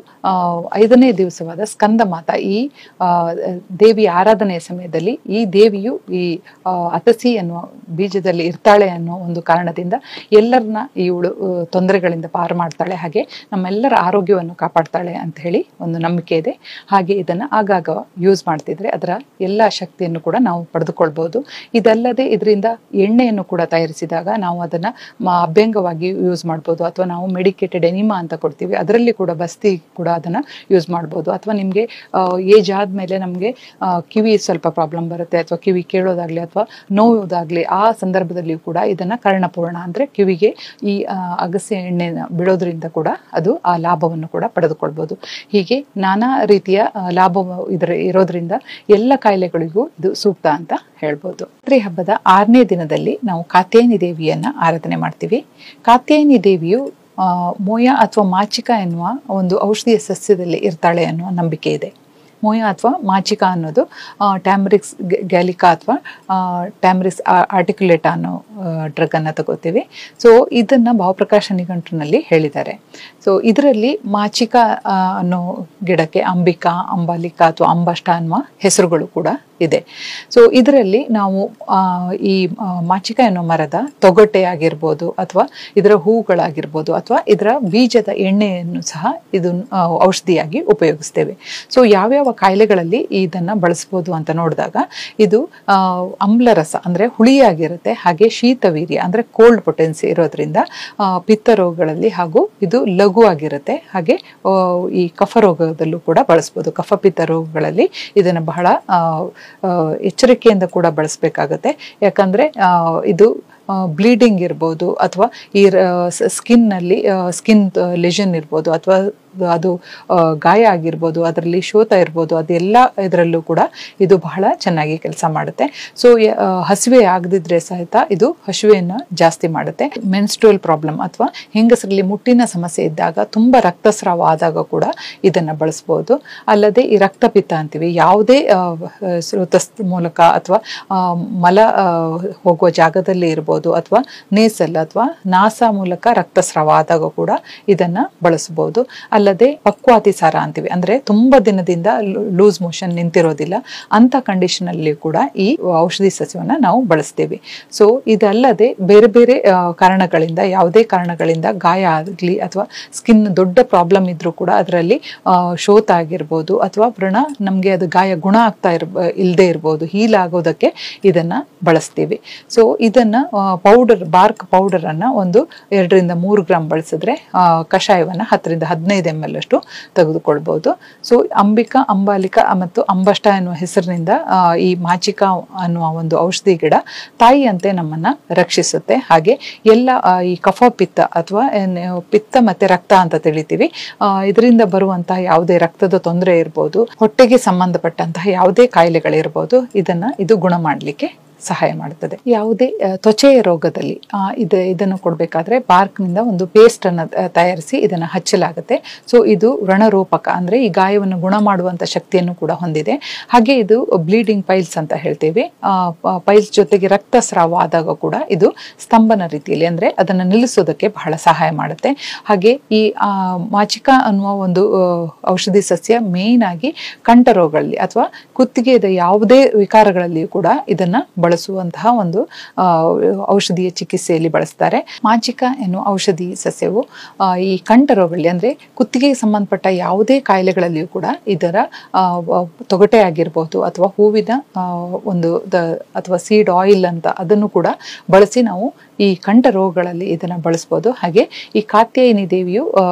5ನೇ ದಿವಸವಾದ ಸ್ಕಂದ ಮಾತಾ, ಈ ದೇವಿಯ ಆರಾಧನೆಯ ಸಮಯದಲ್ಲಿ ಈ ದೇವಿಯು ಈ ಅತಸಿ ಅನ್ನುವ ಬೀಜದಲ್ಲಿ ಇರ್ತಾಳೆ ಅನ್ನೋ ಒಂದು ಕಾರಣದಿಂದ ಎಲ್ಲರನ್ನ ಇವಳು ತೊಂದರೆಗಳಿಂದ ಪಾರು ಮಾಡ್ತಾಳೆ, ಹಾಗೆ ನಮ್ಮೆಲ್ಲರ ಆರೋಗ್ಯವನ್ನು ಕಾಪಾಡ್ತಾಳೆ ಅಂತ ಹೇಳಿ ಒಂದು ನಂಬಿಕೆ ಇದೆ. ಹಾಗೆ ಇದನ್ನು ಆಗಾಗ ಯೂಸ್ ಮಾಡ್ತಿದ್ರೆ ಅದರ ಎಲ್ಲ ಶಕ್ತಿಯನ್ನು ಕೂಡ ನಾವು ಪಡೆದುಕೊಳ್ಬಹುದು. ಇದಲ್ಲದೆ ಇದರಿಂದ ಎಣ್ಣೆಯನ್ನು ಕೂಡ ತಯಾರಿಸಿದಾಗ ನಾವು ಅದನ್ನು ಅಭ್ಯಂಗವಾಗಿ ಯೂಸ್ ಮಾಡ್ಬೋದು ಅಥವಾ ನಾವು ಮೆಡಿಕೇಟೆಡ್ ಎನಿಮಾ ಅಂತ ಕೊಡ್ತೀವಿ, ಅದರಲ್ಲಿ ಕೂಡ ಬಸ್ತಿ ಕೂಡ ಅದನ್ನು ಯೂಸ್ ಮಾಡ್ಬೋದು. ಅಥವಾ ನಿಮಗೆ ಏಜ್ ಆದಮೇಲೆ ನಮಗೆ ಕಿವಿ ಸ್ವಲ್ಪ ಪ್ರಾಬ್ಲಮ್ ಬರುತ್ತೆ ಅಥವಾ ಕಿವಿ ಕೇಳೋದಾಗ್ಲಿ ಅಥವಾ ನೋವುದಾಗ್ಲಿ, ಆ ಸಂದರ್ಭದಲ್ಲಿಯೂ ಕೂಡ ಇದನ್ನು ಕರ್ಣಪೂರ್ಣ ಅಂದರೆ ಕಿವಿಗೆ ಈ ಅಗಸೆ ಎಣ್ಣೆನ ಬಿಡೋದ್ರಿಂದ ಕೂಡ ಅದು ಆ ಲಾಭವನ್ನು ಕೂಡ ಪಡೆದುಕೊಳ್ಬೋದು. ಹೀಗೆ ನಾನಾ ರೀತಿಯ ಲಾಭ ಇರೋದ್ರಿಂದ ಎಲ್ಲ ಕಾಯಿಲೆಗಳಿಗೂ ಇದು ಸೂಕ್ತ ಅಂತ ಹೇಳ್ಬೋದು. ರಾತ್ರಿ ಹಬ್ಬದ 6ನೇ ದಿನದಲ್ಲಿ ನಾವು ಕಾತ್ಯಾಯನಿ ದೇವಿಯನ್ನ ಆರಾಧನೆ ಮಾಡ್ತೀವಿ. ಕಾತ್ಯಾಯನಿ ದೇವಿಯು ಮೋಯ ಅಥವಾ ಮಾಚಿಕ ಎನ್ನುವ ಒಂದು ಔಷಧೀಯ ಸಸ್ಯದಲ್ಲಿ ಇರ್ತಾಳೆ ಅನ್ನುವ ನಂಬಿಕೆ ಇದೆ. ಮೋಯ ಅಥವಾ ಮಾಚಿಕ ಅನ್ನೋದು ಟ್ಯಾಮ್ರಿಕ್ಸ್ ಗ್ಯಾಲಿಕಾ ಅಥವಾ ಟ್ಯಾಮ್ರಿಕ್ಸ್ ಆರ್ಟಿಕ್ಯುಲೇಟಾ ಅನ್ನೋ ಡ್ರಗ್ ಅನ್ನು ತಗೋತೀವಿ. ಸೊ ಇದನ್ನ ಭಾವಪ್ರಕಾಶ ನಿಘಂಟಿನಲ್ಲಿ ಹೇಳಿದ್ದಾರೆ. ಸೊ ಇದರಲ್ಲಿ ಮಾಚಿಕ ಅನ್ನೋ ಗಿಡಕ್ಕೆ ಅಂಬಿಕಾ, ಅಂಬಾಲಿಕಾ ಅಥವಾ ಅಂಬಷ್ಟ ಅನ್ನುವ ಹೆಸರುಗಳು ಕೂಡ ಇದೆ. ಸೊ ಇದರಲ್ಲಿ ನಾವು ಈ ಮಾಚಿಕ ಅನ್ನೋ ಮರದ ತೊಗಟೆ ಆಗಿರ್ಬೋದು ಅಥವಾ ಇದರ ಹೂಗಳಾಗಿರ್ಬೋದು ಅಥವಾ ಇದರ ಬೀಜದ ಎಣ್ಣೆಯನ್ನು ಸಹ ಇದು ಔಷಧಿಯಾಗಿ ಉಪಯೋಗಿಸ್ತೇವೆ. ಸೊ ಯಾವ್ಯಾವ ಕಾಯಿಲೆಗಳಲ್ಲಿ ಇದನ್ನ ಬಳಸ್ಬೋದು ಅಂತ ನೋಡಿದಾಗ ಇದು ಆಮ್ಲರಸ ಅಂದ್ರೆ ಹುಳಿಯಾಗಿರುತ್ತೆ, ಹಾಗೆ ಶೀತವೀರ್ಯ ಅಂದ್ರೆ ಕೋಲ್ಡ್ ಪೊಟೆನ್ಸಿ ಇರೋದ್ರಿಂದ ಪಿತ್ತ ರೋಗಗಳಲ್ಲಿ ಹಾಗೂ ಇದು ಲಘು ಆಗಿರುತ್ತೆ. ಹಾಗೆ ಈ ಕಫ ರೋಗದಲ್ಲೂ ಕೂಡ ಬಳಸ್ಬೋದು. ಕಫ ಪಿತ್ತ ರೋಗಗಳಲ್ಲಿ ಇದನ್ನು ಬಹಳ ಎಚ್ಚರಿಕೆಯಿಂದ ಕೂಡ ಬಳಸಬೇಕಾಗತ್ತೆ. ಯಾಕಂದ್ರೆ ಇದು ಬ್ಲೀಡಿಂಗ್ ಇರ್ಬೋದು ಅಥವಾ ಈ ಸ್ಕಿನ್ ಲೆಷನ್ ಇರ್ಬೋದು ಅಥವಾ ಅದು ಗಾಯ ಆಗಿರ್ಬೋದು, ಅದರಲ್ಲಿ ಶೋಥ ಇರ್ಬೋದು, ಅದೆಲ್ಲ ಇದರಲ್ಲೂ ಕೂಡ ಇದು ಬಹಳ ಚೆನ್ನಾಗಿ ಕೆಲಸ ಮಾಡುತ್ತೆ. ಸೊ ಹಸಿವೆ ಆಗದಿದ್ರೆ ಸಹಿತ ಇದು ಹಸಿವೆಯನ್ನು ಜಾಸ್ತಿ ಮಾಡುತ್ತೆ. ಮೆನ್ಸ್ಟ್ರುವಲ್ ಪ್ರಾಬ್ಲಮ್ ಅಥವಾ ಹೆಂಗಸರಲ್ಲಿ ಮುಟ್ಟಿನ ಸಮಸ್ಯೆ ಇದ್ದಾಗ ತುಂಬಾ ರಕ್ತಸ್ರಾವ ಆದಾಗ ಕೂಡ ಇದನ್ನ ಬಳಸಬಹುದು. ಅಲ್ಲದೆ ಈ ರಕ್ತಪಿತ್ತ ಅಂತೀವಿ, ಯಾವುದೇ ಸ್ರೋತ ಮೂಲಕ ಅಥವಾ ಮಲ ಹೋಗುವ ಜಾಗದಲ್ಲಿ ಇರ್ಬೋದು ಅಥವಾ ನೇಸಲ್ ಅಥವಾ ನಾಸ ಮೂಲಕ ರಕ್ತಸ್ರಾವ ಆದಾಗ ಕೂಡ ಇದನ್ನ ಬಳಸಬಹುದು. ಅಲ್ಲದೆ ಪಕ್ವಾತಿಸಾರ ಅಂತೀವಿ, ಅಂದ್ರೆ ತುಂಬಾ ದಿನದಿಂದ ಲೂಸ್ ಮೋಷನ್ ನಿಂತಿರೋದಿಲ್ಲ ಅಂತ ಕಂಡೀಷನ್ ಅಲ್ಲಿ ಕೂಡ ಈ ಔಷಧಿ ಸಸ್ಯವನ್ನ ನಾವು ಬಳಸ್ತೇವೆ. ಸೊ ಇದಲ್ಲದೆ ಬೇರೆ ಬೇರೆ ಕಾರಣಗಳಿಂದ, ಯಾವುದೇ ಕಾರಣಗಳಿಂದ ಗಾಯ ಆಗಲಿ ಅಥವಾ ಸ್ಕಿನ್ ದೊಡ್ಡ ಪ್ರಾಬ್ಲಮ್ ಇದ್ರೂ ಕೂಡ ಅದರಲ್ಲಿ ಶೋಥ ಆಗಿರ್ಬೋದು ಅಥವಾ ವ್ರಣ ನಮ್ಗೆ ಅದು ಗಾಯ ಗುಣ ಆಗ್ತಾ ಇಲ್ಲದೆ ಇರ್ಬೋದು, ಹೀಲ್ ಆಗೋದಕ್ಕೆ ಇದನ್ನ ಬಳಸ್ತೀವಿ. ಸೊ ಇದನ್ನ ಪೌಡರ್, ಬಾರ್ಕ್ ಪೌಡರ್ ಅನ್ನ ಒಂದು 2 ರಿಂದ 3 ಗ್ರಾಂ ಬಳಸಿದ್ರೆ ಕಷಾಯವನ್ನ 10 ರಿಂದ 15 ml ಅಷ್ಟು ತೆಗೆದುಕೊಳ್ಬಹುದು. ಸೊ ಅಂಬಿಕಾ, ಅಂಬಾಲಿಕಾ ಮತ್ತು ಅಂಬಷ್ಟ ಎನ್ನುವ ಹೆಸರಿನಿಂದ ಈ ಮಾಚಿಕಾ ಅನ್ನುವ ಒಂದು ಔಷಧಿ ಗಿಡ ತಾಯಿಯಂತೆ ನಮ್ಮನ್ನ ರಕ್ಷಿಸುತ್ತೆ. ಹಾಗೆ ಎಲ್ಲ ಈ ಕಫ ಪಿತ್ತ ಅಥವಾ ಪಿತ್ತ ಮತ್ತೆ ರಕ್ತ ಅಂತ ತಿಳಿತೀವಿ, ಇದರಿಂದ ಬರುವಂತಹ ಯಾವುದೇ ರಕ್ತದ ತೊಂದರೆ ಇರ್ಬೋದು, ಹೊಟ್ಟೆಗೆ ಸಂಬಂಧಪಟ್ಟಂತಹ ಯಾವುದೇ ಕಾಯಿಲೆಗಳಿರ್ಬೋದು, ಇದು ಗುಣ ಮಾಡಲಿಕ್ಕೆ ಸಹಾಯ ಮಾಡುತ್ತದೆ. ಯಾವುದೇ ತ್ವಚೆಯ ರೋಗದಲ್ಲಿ ಇದನ್ನು ಕೊಡಬೇಕಾದ್ರೆ ಬಾರ್ಕ್ನಿಂದ ಒಂದು ಪೇಸ್ಟ್ ಅನ್ನು ತಯಾರಿಸಿ ಇದನ್ನು ಹಚ್ಚಲಾಗುತ್ತೆ. ಸೊ ಇದು ವ್ರಣರೂಪಕ, ಅಂದ್ರೆ ಈ ಗಾಯವನ್ನು ಗುಣ ಮಾಡುವಂತ ಶಕ್ತಿಯನ್ನು ಕೂಡ ಹೊಂದಿದೆ. ಹಾಗೆ ಇದು ಬ್ಲೀಡಿಂಗ್ ಪೈಲ್ಸ್ ಅಂತ ಹೇಳ್ತೇವೆ, ಪೈಲ್ಸ್ ಜೊತೆಗೆ ರಕ್ತಸ್ರಾವ ಆದಾಗ ಕೂಡ ಇದು ಸ್ತಂಭನ ರೀತಿಯಲ್ಲಿ, ಅಂದ್ರೆ ಅದನ್ನು ನಿಲ್ಲಿಸೋದಕ್ಕೆ ಬಹಳ ಸಹಾಯ ಮಾಡುತ್ತೆ. ಹಾಗೆ ಈ ಮಾಚಿಕಾ ಅನ್ನುವ ಒಂದು ಔಷಧಿ ಸಸ್ಯ ಮೇನ್ ಆಗಿ ಕಂಠ ರೋಗಗಳಲ್ಲಿ ಅಥವಾ ಕುತ್ತಿಗೆಯ ಯಾವುದೇ ವಿಕಾರಗಳಲ್ಲಿಯೂ ಕೂಡ ಇದನ್ನ ಬಳಸುವಂತಹ ಒಂದು ಔಷಧಿಯ ಚಿಕಿತ್ಸೆಯಲ್ಲಿ ಬಳಸ್ತಾರೆ. ಮಾಚಿಕಾ ಎನ್ನುವ ಔಷಧಿ ಸಸ್ಯವು ಈ ಕಂಠ ರೋಗಗಳಲ್ಲಿ, ಅಂದ್ರೆ ಕುತ್ತಿಗೆಗೆ ಸಂಬಂಧಪಟ್ಟ ಯಾವುದೇ ಕಾಯಿಲೆಗಳಲ್ಲಿಯೂ ಕೂಡ ಇದರ ತೊಗಟೆ ಆಗಿರ್ಬೋದು ಅಥವಾ ಹೂವಿನ ಒಂದು ಅಥವಾ ಸೀಡ್ ಆಯಿಲ್ ಅಂತ ಅದನ್ನು ಕೂಡ ಬಳಸಿ ನಾವು ಈ ಕಂಠ ರೋಗಗಳಲ್ಲಿ ಇದನ್ನ ಬಳಸಬಹುದು. ಹಾಗೆ ಈ ಕಾತ್ಯಾಯಿನಿ ದೇವಿಯು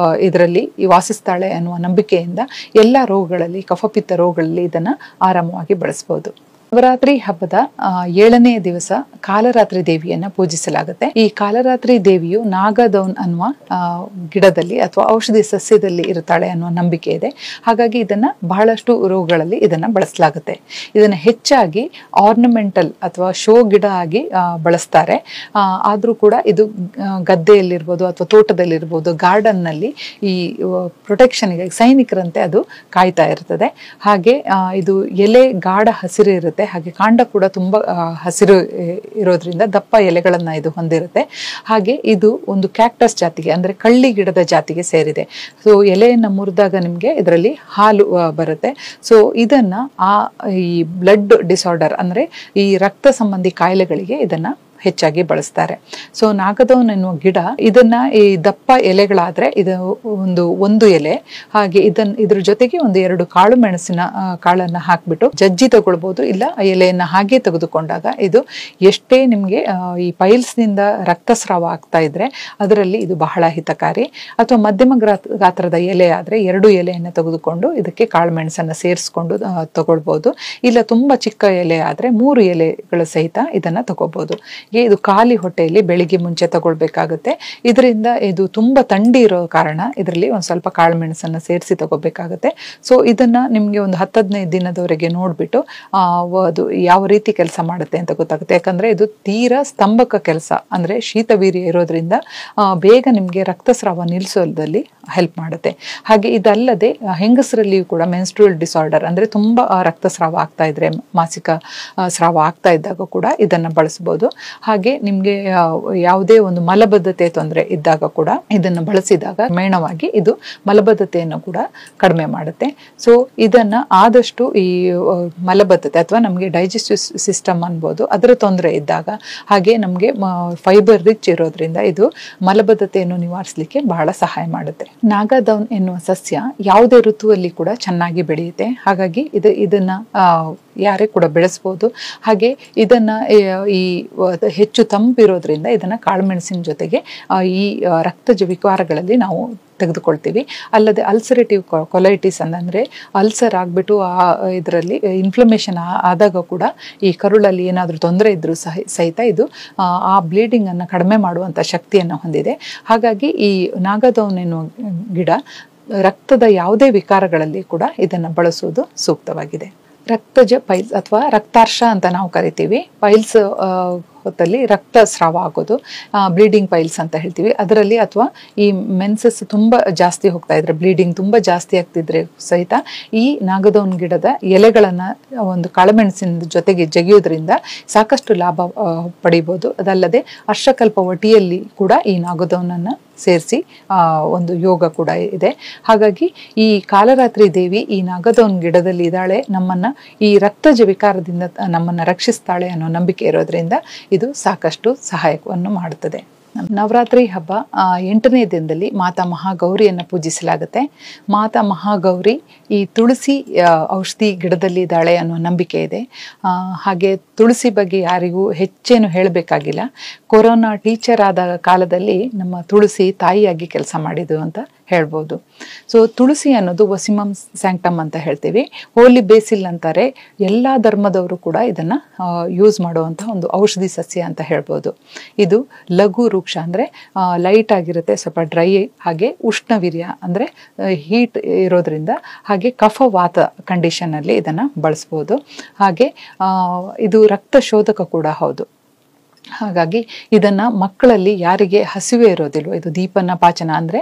ಇದರಲ್ಲಿ ವಾಸಿಸ್ತಾಳೆ ಅನ್ನುವ ನಂಬಿಕೆಯಿಂದ ಎಲ್ಲ ರೋಗಗಳಲ್ಲಿ, ಕಫಪಿತ್ತ ರೋಗಗಳಲ್ಲಿ ಇದನ್ನ ಆರಾಮವಾಗಿ ಬಳಸಬಹುದು. ನವರಾತ್ರಿ ಹಬ್ಬದ 7ನೇ ದಿವಸ ಕಾಲರಾತ್ರಿ ದೇವಿಯನ್ನ ಪೂಜಿಸಲಾಗುತ್ತೆ. ಈ ಕಾಲರಾತ್ರಿ ದೇವಿಯು ನಾಗದೌನ್ ಅನ್ನುವ ಗಿಡದಲ್ಲಿ ಅಥವಾ ಔಷಧಿ ಸಸ್ಯದಲ್ಲಿ ಇರುತ್ತಾಳೆ ಅನ್ನುವ ನಂಬಿಕೆ ಇದೆ. ಹಾಗಾಗಿ ಇದನ್ನ ಬಹಳಷ್ಟು ರೋಗಗಳಲ್ಲಿ ಇದನ್ನ ಬಳಸಲಾಗುತ್ತೆ. ಇದನ್ನ ಹೆಚ್ಚಾಗಿ ಆರ್ನಮೆಂಟಲ್ ಅಥವಾ ಶೋ ಗಿಡ ಆಗಿ ಬಳಸ್ತಾರೆ. ಆದ್ರೂ ಕೂಡ ಇದು ಗದ್ದೆಯಲ್ಲಿರ್ಬೋದು ಅಥವಾ ತೋಟದಲ್ಲಿರ್ಬೋದು, ಗಾರ್ಡನ್ ನಲ್ಲಿ ಈ ಪ್ರೊಟೆಕ್ಷನ್ಗೆ ಸೈನಿಕರಂತೆ ಅದು ಕಾಯ್ತಾ ಇರ್ತದೆ. ಹಾಗೆ ಇದು ಎಲೆ ಗಾಢ ಹಸಿರು ಇರುತ್ತೆ, ಹಾಗೆ ಕಾಂಡ ಕೂಡ ತುಂಬಾ ಹಸಿರು ಇರೋದ್ರಿಂದ ದಪ್ಪ ಎಲೆಗಳನ್ನ ಇದು ಹೊಂದಿರುತ್ತೆ. ಹಾಗೆ ಇದು ಒಂದು ಕ್ಯಾಕ್ಟಸ್ ಜಾತಿಗೆ, ಅಂದ್ರೆ ಕಳ್ಳಿ ಗಿಡದ ಜಾತಿಗೆ ಸೇರಿದೆ. ಸೊ ಎಲೆಯನ್ನ ಮುರಿದಾಗ ನಿಮ್ಗೆ ಇದರಲ್ಲಿ ಹಾಲು ಬರುತ್ತೆ. ಸೊ ಇದನ್ನ ಈ ಬ್ಲಡ್ ಡಿಸಾರ್ಡರ್, ಅಂದ್ರೆ ಈ ರಕ್ತ ಸಂಬಂಧಿ ಕಾಯಿಲೆಗಳಿಗೆ ಇದನ್ನ ಹೆಚ್ಚಾಗಿ ಬಳಸ್ತಾರೆ. ಸೊ ನಾಗದೌನ್ ಎನ್ನುವ ಗಿಡ, ಇದನ್ನ ಈ ದಪ್ಪ ಎಲೆಗಳಾದ್ರೆ ಇದು ಒಂದು ಎಲೆ, ಹಾಗೆ ಇದ್ರ ಜೊತೆಗೆ 2 ಕಾಳು ಮೆಣಸಿನ ಕಾಳನ್ನ ಹಾಕ್ಬಿಟ್ಟು ಜಜ್ಜಿ ತಗೊಳ್ಬಹುದು, ಇಲ್ಲ ಎಲೆಯನ್ನ ಹಾಗೆ ತೆಗೆದುಕೊಂಡಾಗ ಇದು ಎಷ್ಟೇ ನಿಮ್ಗೆ ಈ ಪೈಲ್ಸ್ ನಿಂದ ರಕ್ತಸ್ರಾವ ಆಗ್ತಾ ಇದ್ರೆ ಅದರಲ್ಲಿ ಇದು ಬಹಳ ಹಿತಕಾರಿ. ಅಥವಾ ಮಧ್ಯಮ ಗಾತ್ರದ ಎಲೆ ಆದ್ರೆ 2 ಎಲೆಯನ್ನ ತೆಗೆದುಕೊಂಡು ಇದಕ್ಕೆ ಕಾಳು ಮೆಣಸನ್ನ ಸೇರಿಸ್ಕೊಂಡು ತಗೊಳ್ಬಹುದು. ಇಲ್ಲ ತುಂಬಾ ಚಿಕ್ಕ ಎಲೆ ಆದ್ರೆ 3 ಎಲೆಗಳ ಸಹಿತ ಇದನ್ನ ತಗೋಬಹುದು. ಇದು ಖಾಲಿ ಹೊಟ್ಟೆಯಲ್ಲಿ ಬೆಳಿಗ್ಗೆ ಮುಂಚೆ ತಗೊಳ್ಬೇಕಾಗುತ್ತೆ. ಇದರಿಂದ ಇದು ತುಂಬಾ ಥಂಡಿ ಇರೋ ಕಾರಣ ಇದರಲ್ಲಿ ಒಂದ್ ಸ್ವಲ್ಪ ಕಾಳು ಮೆಣಸನ್ನ ಸೇರಿಸಿ ತಗೋಬೇಕಾಗುತ್ತೆ. ಸೊ ಇದನ್ನ ನಿಮ್ಗೆ ಒಂದು 10-15 ದಿನದವರೆಗೆ ನೋಡ್ಬಿಟ್ಟು ಅದು ಯಾವ ರೀತಿ ಕೆಲಸ ಮಾಡುತ್ತೆ ಅಂತ ಗೊತ್ತಾಗುತ್ತೆ. ಯಾಕಂದ್ರೆ ಇದು ತೀರಾ ಸ್ತಂಭಕ ಕೆಲಸ, ಅಂದ್ರೆ ಶೀತವೀರ್ಯ ಇರೋದ್ರಿಂದ ಬೇಗ ನಿಮ್ಗೆ ರಕ್ತಸ್ರಾವ ನಿಲ್ಲಿಸೋದ್ರಲ್ಲಿ ಹೆಲ್ಪ್ ಮಾಡುತ್ತೆ. ಹಾಗೆ ಇದಲ್ಲದೆ ಹೆಂಗಸರಲ್ಲಿಯೂ ಕೂಡ ಮೆನ್ಸ್ಟ್ರುವಲ್ ಡಿಸಾರ್ಡರ್, ಅಂದ್ರೆ ತುಂಬಾ ರಕ್ತಸ್ರಾವ ಆಗ್ತಾ ಇದ್ರೆ, ಮಾಸಿಕ ಸ್ರಾವ ಆಗ್ತಾ ಇದ್ದಾಗ ಕೂಡ ಇದನ್ನ ಬಳಸಬಹುದು. ಹಾಗೆ ನಿಮ್ಗೆ ಯಾವುದೇ ಒಂದು ಮಲಬದ್ಧತೆ ತೊಂದರೆ ಇದ್ದಾಗ ಕೂಡ ಇದನ್ನು ಬಳಸಿದಾಗ ಮೇಣವಾಗಿ ಇದು ಮಲಬದ್ಧತೆಯನ್ನು ಕೂಡ ಕಡಿಮೆ ಮಾಡುತ್ತೆ. ಸೊ ಇದನ್ನ ಆದಷ್ಟು ಈ ಮಲಬದ್ಧತೆ ಅಥವಾ ನಮ್ಗೆ ಡೈಜೆಸ್ಟಿವ್ ಸಿಸ್ಟಮ್ ಅನ್ಬೋದು, ಅದರ ತೊಂದರೆ ಇದ್ದಾಗ, ಹಾಗೆ ನಮ್ಗೆ ಫೈಬರ್ ರಿಚ್ ಇರೋದ್ರಿಂದ ಇದು ಮಲಬದ್ಧತೆಯನ್ನು ನಿವಾರಿಸಲಿಕ್ಕೆ ಬಹಳ ಸಹಾಯ ಮಾಡುತ್ತೆ. ನಾಗದೌನ್ ಎನ್ನುವ ಸಸ್ಯ ಯಾವುದೇ ಋತುವಲ್ಲಿ ಕೂಡ ಚೆನ್ನಾಗಿ ಬೆಳೆಯುತ್ತೆ. ಹಾಗಾಗಿ ಇದನ್ನ ಯಾರೇ ಕೂಡ ಬೆಳೆಸಬಹುದು. ಹಾಗೆ ಇದನ್ನ ಈ ಹೆಚ್ಚು ತಂಪಿರೋದ್ರಿಂದ ಇದನ್ನ ಕಾಳುಮೆಣಸಿನ ಜೊತೆಗೆ ಈ ರಕ್ತಜ ವಿಕಾರಗಳಲ್ಲಿ ನಾವು ತೆಗೆದುಕೊಳ್ತೀವಿ. ಅಲ್ಲದೆ ಅಲ್ಸರೇಟಿವ್ ಕೊಲೈಟಿಸ್ ಅಂದ್ರೆ ಅಲ್ಸರ್ ಆಗ್ಬಿಟ್ಟು ಇದರಲ್ಲಿ ಇನ್ಫ್ಲಮೇಷನ್ ಆದಾಗ ಕೂಡ ಈ ಕರುಳಲ್ಲಿ ಏನಾದರೂ ತೊಂದರೆ ಇದ್ರೂ ಸಹಿತ ಇದು ಆ ಬ್ಲೀಡಿಂಗ್ ಅನ್ನು ಕಡಿಮೆ ಮಾಡುವಂತ ಶಕ್ತಿಯನ್ನು ಹೊಂದಿದೆ. ಹಾಗಾಗಿ ಈ ನಾಗದೌನ್ ಎನ್ನುವ ಗಿಡ ರಕ್ತದ ಯಾವುದೇ ವಿಕಾರಗಳಲ್ಲಿ ಕೂಡ ಇದನ್ನು ಬಳಸುವುದು ಸೂಕ್ತವಾಗಿದೆ. ರಕ್ತಜ ಪೈಲ್ಸ್ ಅಥವಾ ರಕ್ತಾರ್ಷ ಅಂತ ನಾವು ಕರಿತೀವಿ. ಪೈಲ್ಸ್ ಹೊತ್ತಲ್ಲಿ ರಕ್ತಸ್ರಾವ ಆಗೋದು, ಬ್ಲೀಡಿಂಗ್ ಪೈಲ್ಸ್ ಅಂತ ಹೇಳ್ತೀವಿ. ಅದರಲ್ಲಿ ಅಥವಾ ಈ ಮೆನ್ಸಸ್ ತುಂಬ ಜಾಸ್ತಿ ಹೋಗ್ತಾ ಇದ್ರೆ, ಬ್ಲೀಡಿಂಗ್ ತುಂಬ ಜಾಸ್ತಿ ಆಗ್ತಿದ್ರೆ ಸಹಿತ ಈ ನಾಗದೋನ್ ಗಿಡದ ಎಲೆಗಳನ್ನು ಒಂದು ಕಾಳುಮೆಣಸಿನ ಜೊತೆಗೆ ಜಗಿಯೋದ್ರಿಂದ ಸಾಕಷ್ಟು ಲಾಭ ಪಡಿಬೋದು. ಅದಲ್ಲದೆ ಅರ್ಶಕಲ್ಪ ವಟಿಯಲ್ಲಿ ಕೂಡ ಈ ನಾಗದೋನನ್ನು ಸೇರಿಸಿ ಒಂದು ಯೋಗ ಕೂಡ ಇದೆ. ಹಾಗಾಗಿ ಈ ಕಾಲರಾತ್ರಿ ದೇವಿ ಈ ನಾಗದೋನ್ ಗಿಡದಲ್ಲಿ ಇದ್ದಾಳೆ, ನಮ್ಮನ್ನು ಈ ರಕ್ತಜ ವಿಕಾರದಿಂದ ನಮ್ಮನ್ನು ರಕ್ಷಿಸ್ತಾಳೆ ಅನ್ನೋ ನಂಬಿಕೆ ಇರೋದ್ರಿಂದ ಇದು ಸಾಕಷ್ಟು ಸಹಾಯಕವನ್ನು ಮಾಡುತ್ತದೆ. ನವರಾತ್ರಿ ಹಬ್ಬ 8ನೇ ದಿನದಲ್ಲಿ ಮಾತಾ ಮಹಾಗೌರಿಯನ್ನು ಪೂಜಿಸಲಾಗುತ್ತೆ. ಮಾತಾ ಮಹಾಗೌರಿ ಈ ತುಳಸಿ ಔಷಧಿ ಗಿಡದಲ್ಲಿ ಇದ್ದಾಳೆ ಅನ್ನೋ ನಂಬಿಕೆ ಇದೆ. ಹಾಗೆ ತುಳಸಿ ಬಗ್ಗೆ ಯಾರಿಗೂ ಹೆಚ್ಚೇನು ಹೇಳಬೇಕಾಗಿಲ್ಲ. ಕೊರೋನಾ ಟೀಚರ್ ಆದ ಕಾಲದಲ್ಲಿ ನಮ್ಮ ತುಳಸಿ ತಾಯಿಯಾಗಿ ಕೆಲಸ ಮಾಡಿದ್ದು ಅಂತ ಹೇಳ್ಬೋದು. ಸೊ ತುಳಸಿ ಅನ್ನೋದು ವಸಿಮಮ್ ಸ್ಯಾಂಕ್ಟಮ್ ಅಂತ ಹೇಳ್ತೀವಿ, ಹೋಲಿ ಬೇಸಿಲ್ ಅಂತಾರೆ. ಎಲ್ಲ ಧರ್ಮದವರು ಕೂಡ ಇದನ್ನು ಯೂಸ್ ಮಾಡುವಂಥ ಒಂದು ಔಷಧಿ ಸಸ್ಯ ಅಂತ ಹೇಳ್ಬೋದು. ಇದು ಲಘು ವೃಕ್ಷ ಅಂದರೆ ಲೈಟ್ ಆಗಿರುತ್ತೆ, ಸ್ವಲ್ಪ ಡ್ರೈ, ಹಾಗೆ ಉಷ್ಣವೀರ್ಯ ಅಂದರೆ ಹೀಟ್ ಇರೋದ್ರಿಂದ, ಹಾಗೆ ಕಫವಾತ ಕಂಡೀಷನಲ್ಲಿ ಇದನ್ನು ಬಳಸ್ಬೋದು. ಹಾಗೆ ಇದು ರಕ್ತ ಶೋಧಕ ಕೂಡ ಹೌದು. ಹಾಗಾಗಿ ಇದನ್ನು ಮಕ್ಕಳಲ್ಲಿ ಯಾರಿಗೆ ಹಸಿವೆ ಇರೋದಿಲ್ವೋ, ಇದು ದೀಪನ ಪಾಚನ ಅಂದರೆ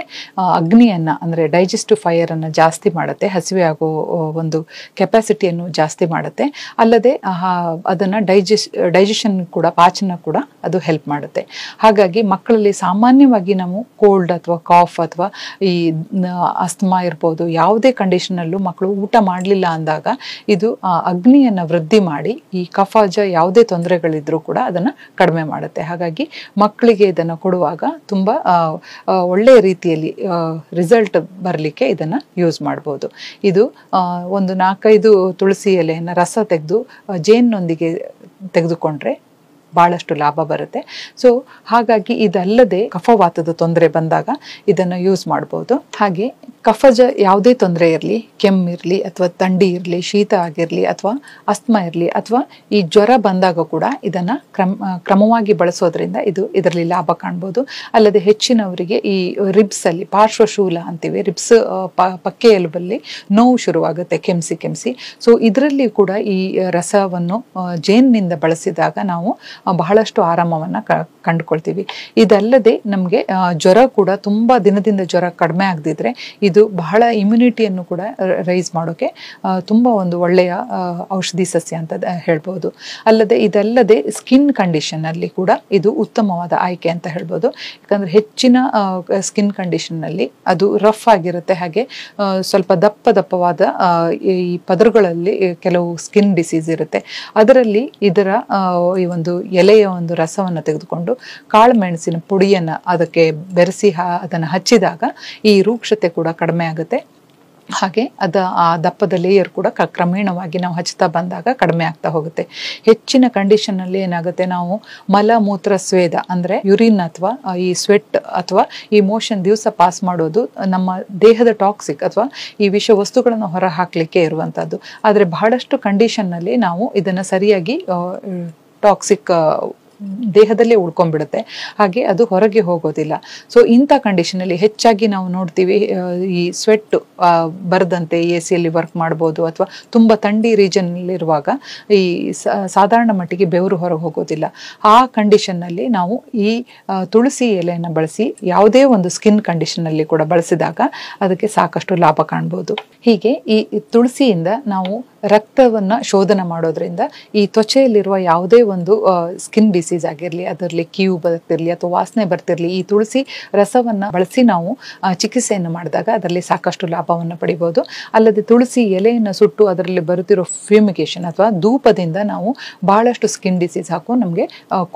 ಅಗ್ನಿಯನ್ನು ಅಂದರೆ ಡೈಜೆಸ್ಟಿವ್ ಫೈರನ್ನು ಜಾಸ್ತಿ ಮಾಡುತ್ತೆ, ಹಸಿವೆ ಆಗೋ ಒಂದು ಕೆಪಾಸಿಟಿಯನ್ನು ಜಾಸ್ತಿ ಮಾಡುತ್ತೆ. ಅಲ್ಲದೆ ಅದನ್ನು ಡೈಜೆಷನ್ ಕೂಡ, ಪಾಚನ ಕೂಡ ಅದು ಹೆಲ್ಪ್ ಮಾಡುತ್ತೆ. ಹಾಗಾಗಿ ಮಕ್ಕಳಲ್ಲಿ ಸಾಮಾನ್ಯವಾಗಿ ನಾವು ಕೋಲ್ಡ್ ಅಥವಾ ಕಾಫ್ ಅಥವಾ ಈ ಅಸ್ತಮಾ ಇರ್ಬೋದು, ಯಾವುದೇ ಕಂಡೀಷನಲ್ಲೂ ಮಕ್ಕಳು ಊಟ ಮಾಡಲಿಲ್ಲ ಅಂದಾಗ ಇದು ಅಗ್ನಿಯನ್ನು ವೃದ್ಧಿ ಮಾಡಿ ಈ ಕಫಜ ಯಾವುದೇ ತೊಂದರೆಗಳಿದ್ರೂ ಕೂಡ ಅದನ್ನು ಕಡಿಮೆ ಮಾಡುತ್ತೆ. ಹಾಗಾಗಿ ಮಕ್ಕಳಿಗೆ ಇದನ್ನು ಕೊಡುವಾಗ ತುಂಬ ಒಳ್ಳೆಯ ರೀತಿಯಲ್ಲಿ ರಿಸಲ್ಟ್ ಬರಲಿಕ್ಕೆ ಇದನ್ನು ಯೂಸ್ ಮಾಡ್ಬೋದು. ಇದು ಒಂದು 4-5 ತುಳಸಿ ಎಲೆಯನ್ನು ರಸ ತೆಗೆದು ಜೇನ್ನೊಂದಿಗೆ ತೆಗೆದುಕೊಂಡ್ರೆ ಭಾಳಷ್ಟು ಲಾಭ ಬರುತ್ತೆ. ಸೊ ಹಾಗಾಗಿ ಇದಲ್ಲದೆ ಕಫವಾತದ ತೊಂದರೆ ಬಂದಾಗ ಇದನ್ನು ಯೂಸ್ ಮಾಡ್ಬೋದು. ಹಾಗೆ ಕಫಜ ಯಾವುದೇ ತೊಂದರೆ ಇರಲಿ, ಕೆಮ್ಮಿರಲಿ ಅಥವಾ ಥಂಡಿ ಇರಲಿ, ಶೀತ ಆಗಿರಲಿ ಅಥವಾ ಅಸ್ತಮಾ ಇರಲಿ ಅಥವಾ ಈ ಜ್ವರ ಬಂದಾಗ ಕೂಡ ಇದನ್ನು ಕ್ರಮವಾಗಿ ಬಳಸೋದ್ರಿಂದ ಇದರಲ್ಲಿ ಲಾಭ ಕಾಣ್ಬೋದು. ಅಲ್ಲದೆ ಹೆಚ್ಚಿನವರಿಗೆ ಈ ರಿಬ್ಸಲ್ಲಿ ಪಾರ್ಶ್ವಶೂಲ ಅಂತೀವಿ, ರಿಬ್ಸ್ ಪಕ್ಕೆ ಎಲುಬಲ್ಲಿ ನೋವು ಶುರುವಾಗುತ್ತೆ ಕೆಮ್ಸಿ. ಸೊ ಇದರಲ್ಲಿ ಕೂಡ ಈ ರಸವನ್ನು ಜೇನಿನಿಂದ ಬಳಸಿದಾಗ ನಾವು ಬಹಳಷ್ಟು ಆರಾಮವನ್ನು ಕಂಡುಕೊಳ್ತೀವಿ. ಇದಲ್ಲದೆ ನಮಗೆ ಜ್ವರ ಕೂಡ ತುಂಬ ದಿನದಿಂದ ಜ್ವರ ಕಡಿಮೆ ಆಗದಿದ್ರೆ ಇದು ಬಹಳ ಇಮ್ಯುನಿಟಿಯನ್ನು ಕೂಡ ರೈಸ್ ಮಾಡೋಕ್ಕೆ ತುಂಬ ಒಂದು ಒಳ್ಳೆಯ ಔಷಧಿ ಸಸ್ಯ ಅಂತ ಹೇಳ್ಬೋದು. ಅಲ್ಲದೆ ಇದಲ್ಲದೆ ಸ್ಕಿನ್ ಕಂಡೀಷನಲ್ಲಿ ಕೂಡ ಇದು ಉತ್ತಮವಾದ ಆಯ್ಕೆ ಅಂತ ಹೇಳ್ಬೋದು. ಯಾಕಂದರೆ ಹೆಚ್ಚಿನ ಸ್ಕಿನ್ ಕಂಡೀಷನ್ನಲ್ಲಿ ಅದು ರಫ್ ಆಗಿರುತ್ತೆ, ಹಾಗೆ ಸ್ವಲ್ಪ ದಪ್ಪವಾದ ಈ ಪದರುಗಳಲ್ಲಿ ಕೆಲವು ಸ್ಕಿನ್ ಡಿಸೀಸ್ ಇರುತ್ತೆ. ಅದರಲ್ಲಿ ಇದರ ಈ ಒಂದು ಎಲೆಯ ಒಂದು ರಸವನ್ನು ತೆಗೆದುಕೊಂಡು ಕಾಳುಮೆಣಸಿನ ಪುಡಿಯನ್ನು ಅದಕ್ಕೆ ಬೆರೆಸಿ ಅದನ್ನು ಹಚ್ಚಿದಾಗ ಈ ರೂಕ್ಷತೆ ಕೂಡ ಕಡಿಮೆ ಆಗುತ್ತೆ. ಹಾಗೆ ಆ ದಪ್ಪದ ಲೇಯರ್ ಕೂಡ ಕ್ರಮೇಣವಾಗಿ ನಾವು ಹಚ್ತಾ ಬಂದಾಗ ಕಡಿಮೆ ಆಗ್ತಾ ಹೋಗುತ್ತೆ. ಹೆಚ್ಚಿನ ಕಂಡೀಷನ್ನಲ್ಲಿ ಏನಾಗುತ್ತೆ, ನಾವು ಮಲ ಮೂತ್ರ ಸ್ವೇದ ಅಂದರೆ ಯುರಿನ್ ಅಥವಾ ಈ ಸ್ವೆಟ್ ಅಥವಾ ಈ ಮೋಷನ್ ದಿವಸ ಪಾಸ್ ಮಾಡೋದು ನಮ್ಮ ದೇಹದ ಟಾಕ್ಸಿಕ್ ಅಥವಾ ಈ ವಿಷ ವಸ್ತುಗಳನ್ನು ಹೊರ ಹಾಕಲಿಕ್ಕೆ ಇರುವಂಥದ್ದು. ಆದರೆ ಬಹಳಷ್ಟು ಕಂಡೀಷನ್ನಲ್ಲಿ ನಾವು ಇದನ್ನು ಸರಿಯಾಗಿ ಟಾಕ್ಸಿಕ್ ದೇಹದಲ್ಲೇ ಉಳ್ಕೊಂಡ್ಬಿಡುತ್ತೆ, ಹಾಗೆ ಅದು ಹೊರಗೆ ಹೋಗೋದಿಲ್ಲ. ಸೊ ಇಂಥ ಕಂಡೀಷನಲ್ಲಿ ಹೆಚ್ಚಾಗಿ ನಾವು ನೋಡ್ತೀವಿ, ಈ ಸ್ವೆಟ್ ಬರದಂತೆ AC ವರ್ಕ್ ಮಾಡ್ಬೋದು ಅಥವಾ ತುಂಬ ಥಂಡಿ ರೀಜನ್ನಲ್ಲಿರುವಾಗ ಈ ಸಾಧಾರಣ ಮಟ್ಟಿಗೆ ಬೆವರು ಹೊರಗೆ ಹೋಗೋದಿಲ್ಲ. ಆ ಕಂಡೀಷನ್ನಲ್ಲಿ ನಾವು ಈ ತುಳಸಿ ಎಲೆಯನ್ನು ಬಳಸಿ ಯಾವುದೇ ಒಂದು ಸ್ಕಿನ್ ಕಂಡೀಷನ್ನಲ್ಲಿ ಕೂಡ ಬಳಸಿದಾಗ ಅದಕ್ಕೆ ಸಾಕಷ್ಟು ಲಾಭ ಕಾಣ್ಬೋದು. ಹೀಗೆ ಈ ತುಳಸಿಯಿಂದ ನಾವು ರಕ್ತವನ್ನು ಶೋಧನ ಮಾಡೋದ್ರಿಂದ ಈ ತ್ವಚೆಯಲ್ಲಿರುವ ಯಾವುದೇ ಒಂದು ಸ್ಕಿನ್ ಡಿಸೀಸ್ ಆಗಿರಲಿ, ಅದರಲ್ಲಿ ಕೀವು ಬರ್ತಿರಲಿ ಅಥವಾ ವಾಸನೆ ಬರ್ತಿರಲಿ, ಈ ತುಳಸಿ ರಸವನ್ನು ಬಳಸಿ ನಾವು ಚಿಕಿತ್ಸೆಯನ್ನು ಮಾಡಿದಾಗ ಅದರಲ್ಲಿ ಸಾಕಷ್ಟು ಲಾಭವನ್ನು ಪಡಿಬೋದು. ಅಲ್ಲದೆ ತುಳಸಿ ಎಲೆಯನ್ನು ಸುಟ್ಟು ಅದರಲ್ಲಿ ಬರುತ್ತಿರೋ ಫ್ಯೂಮಿಗೇಷನ್ ಅಥವಾ ಧೂಪದಿಂದ ನಾವು ಬಹಳಷ್ಟು ಸ್ಕಿನ್ ಡಿಸೀಸ್ ನಮಗೆ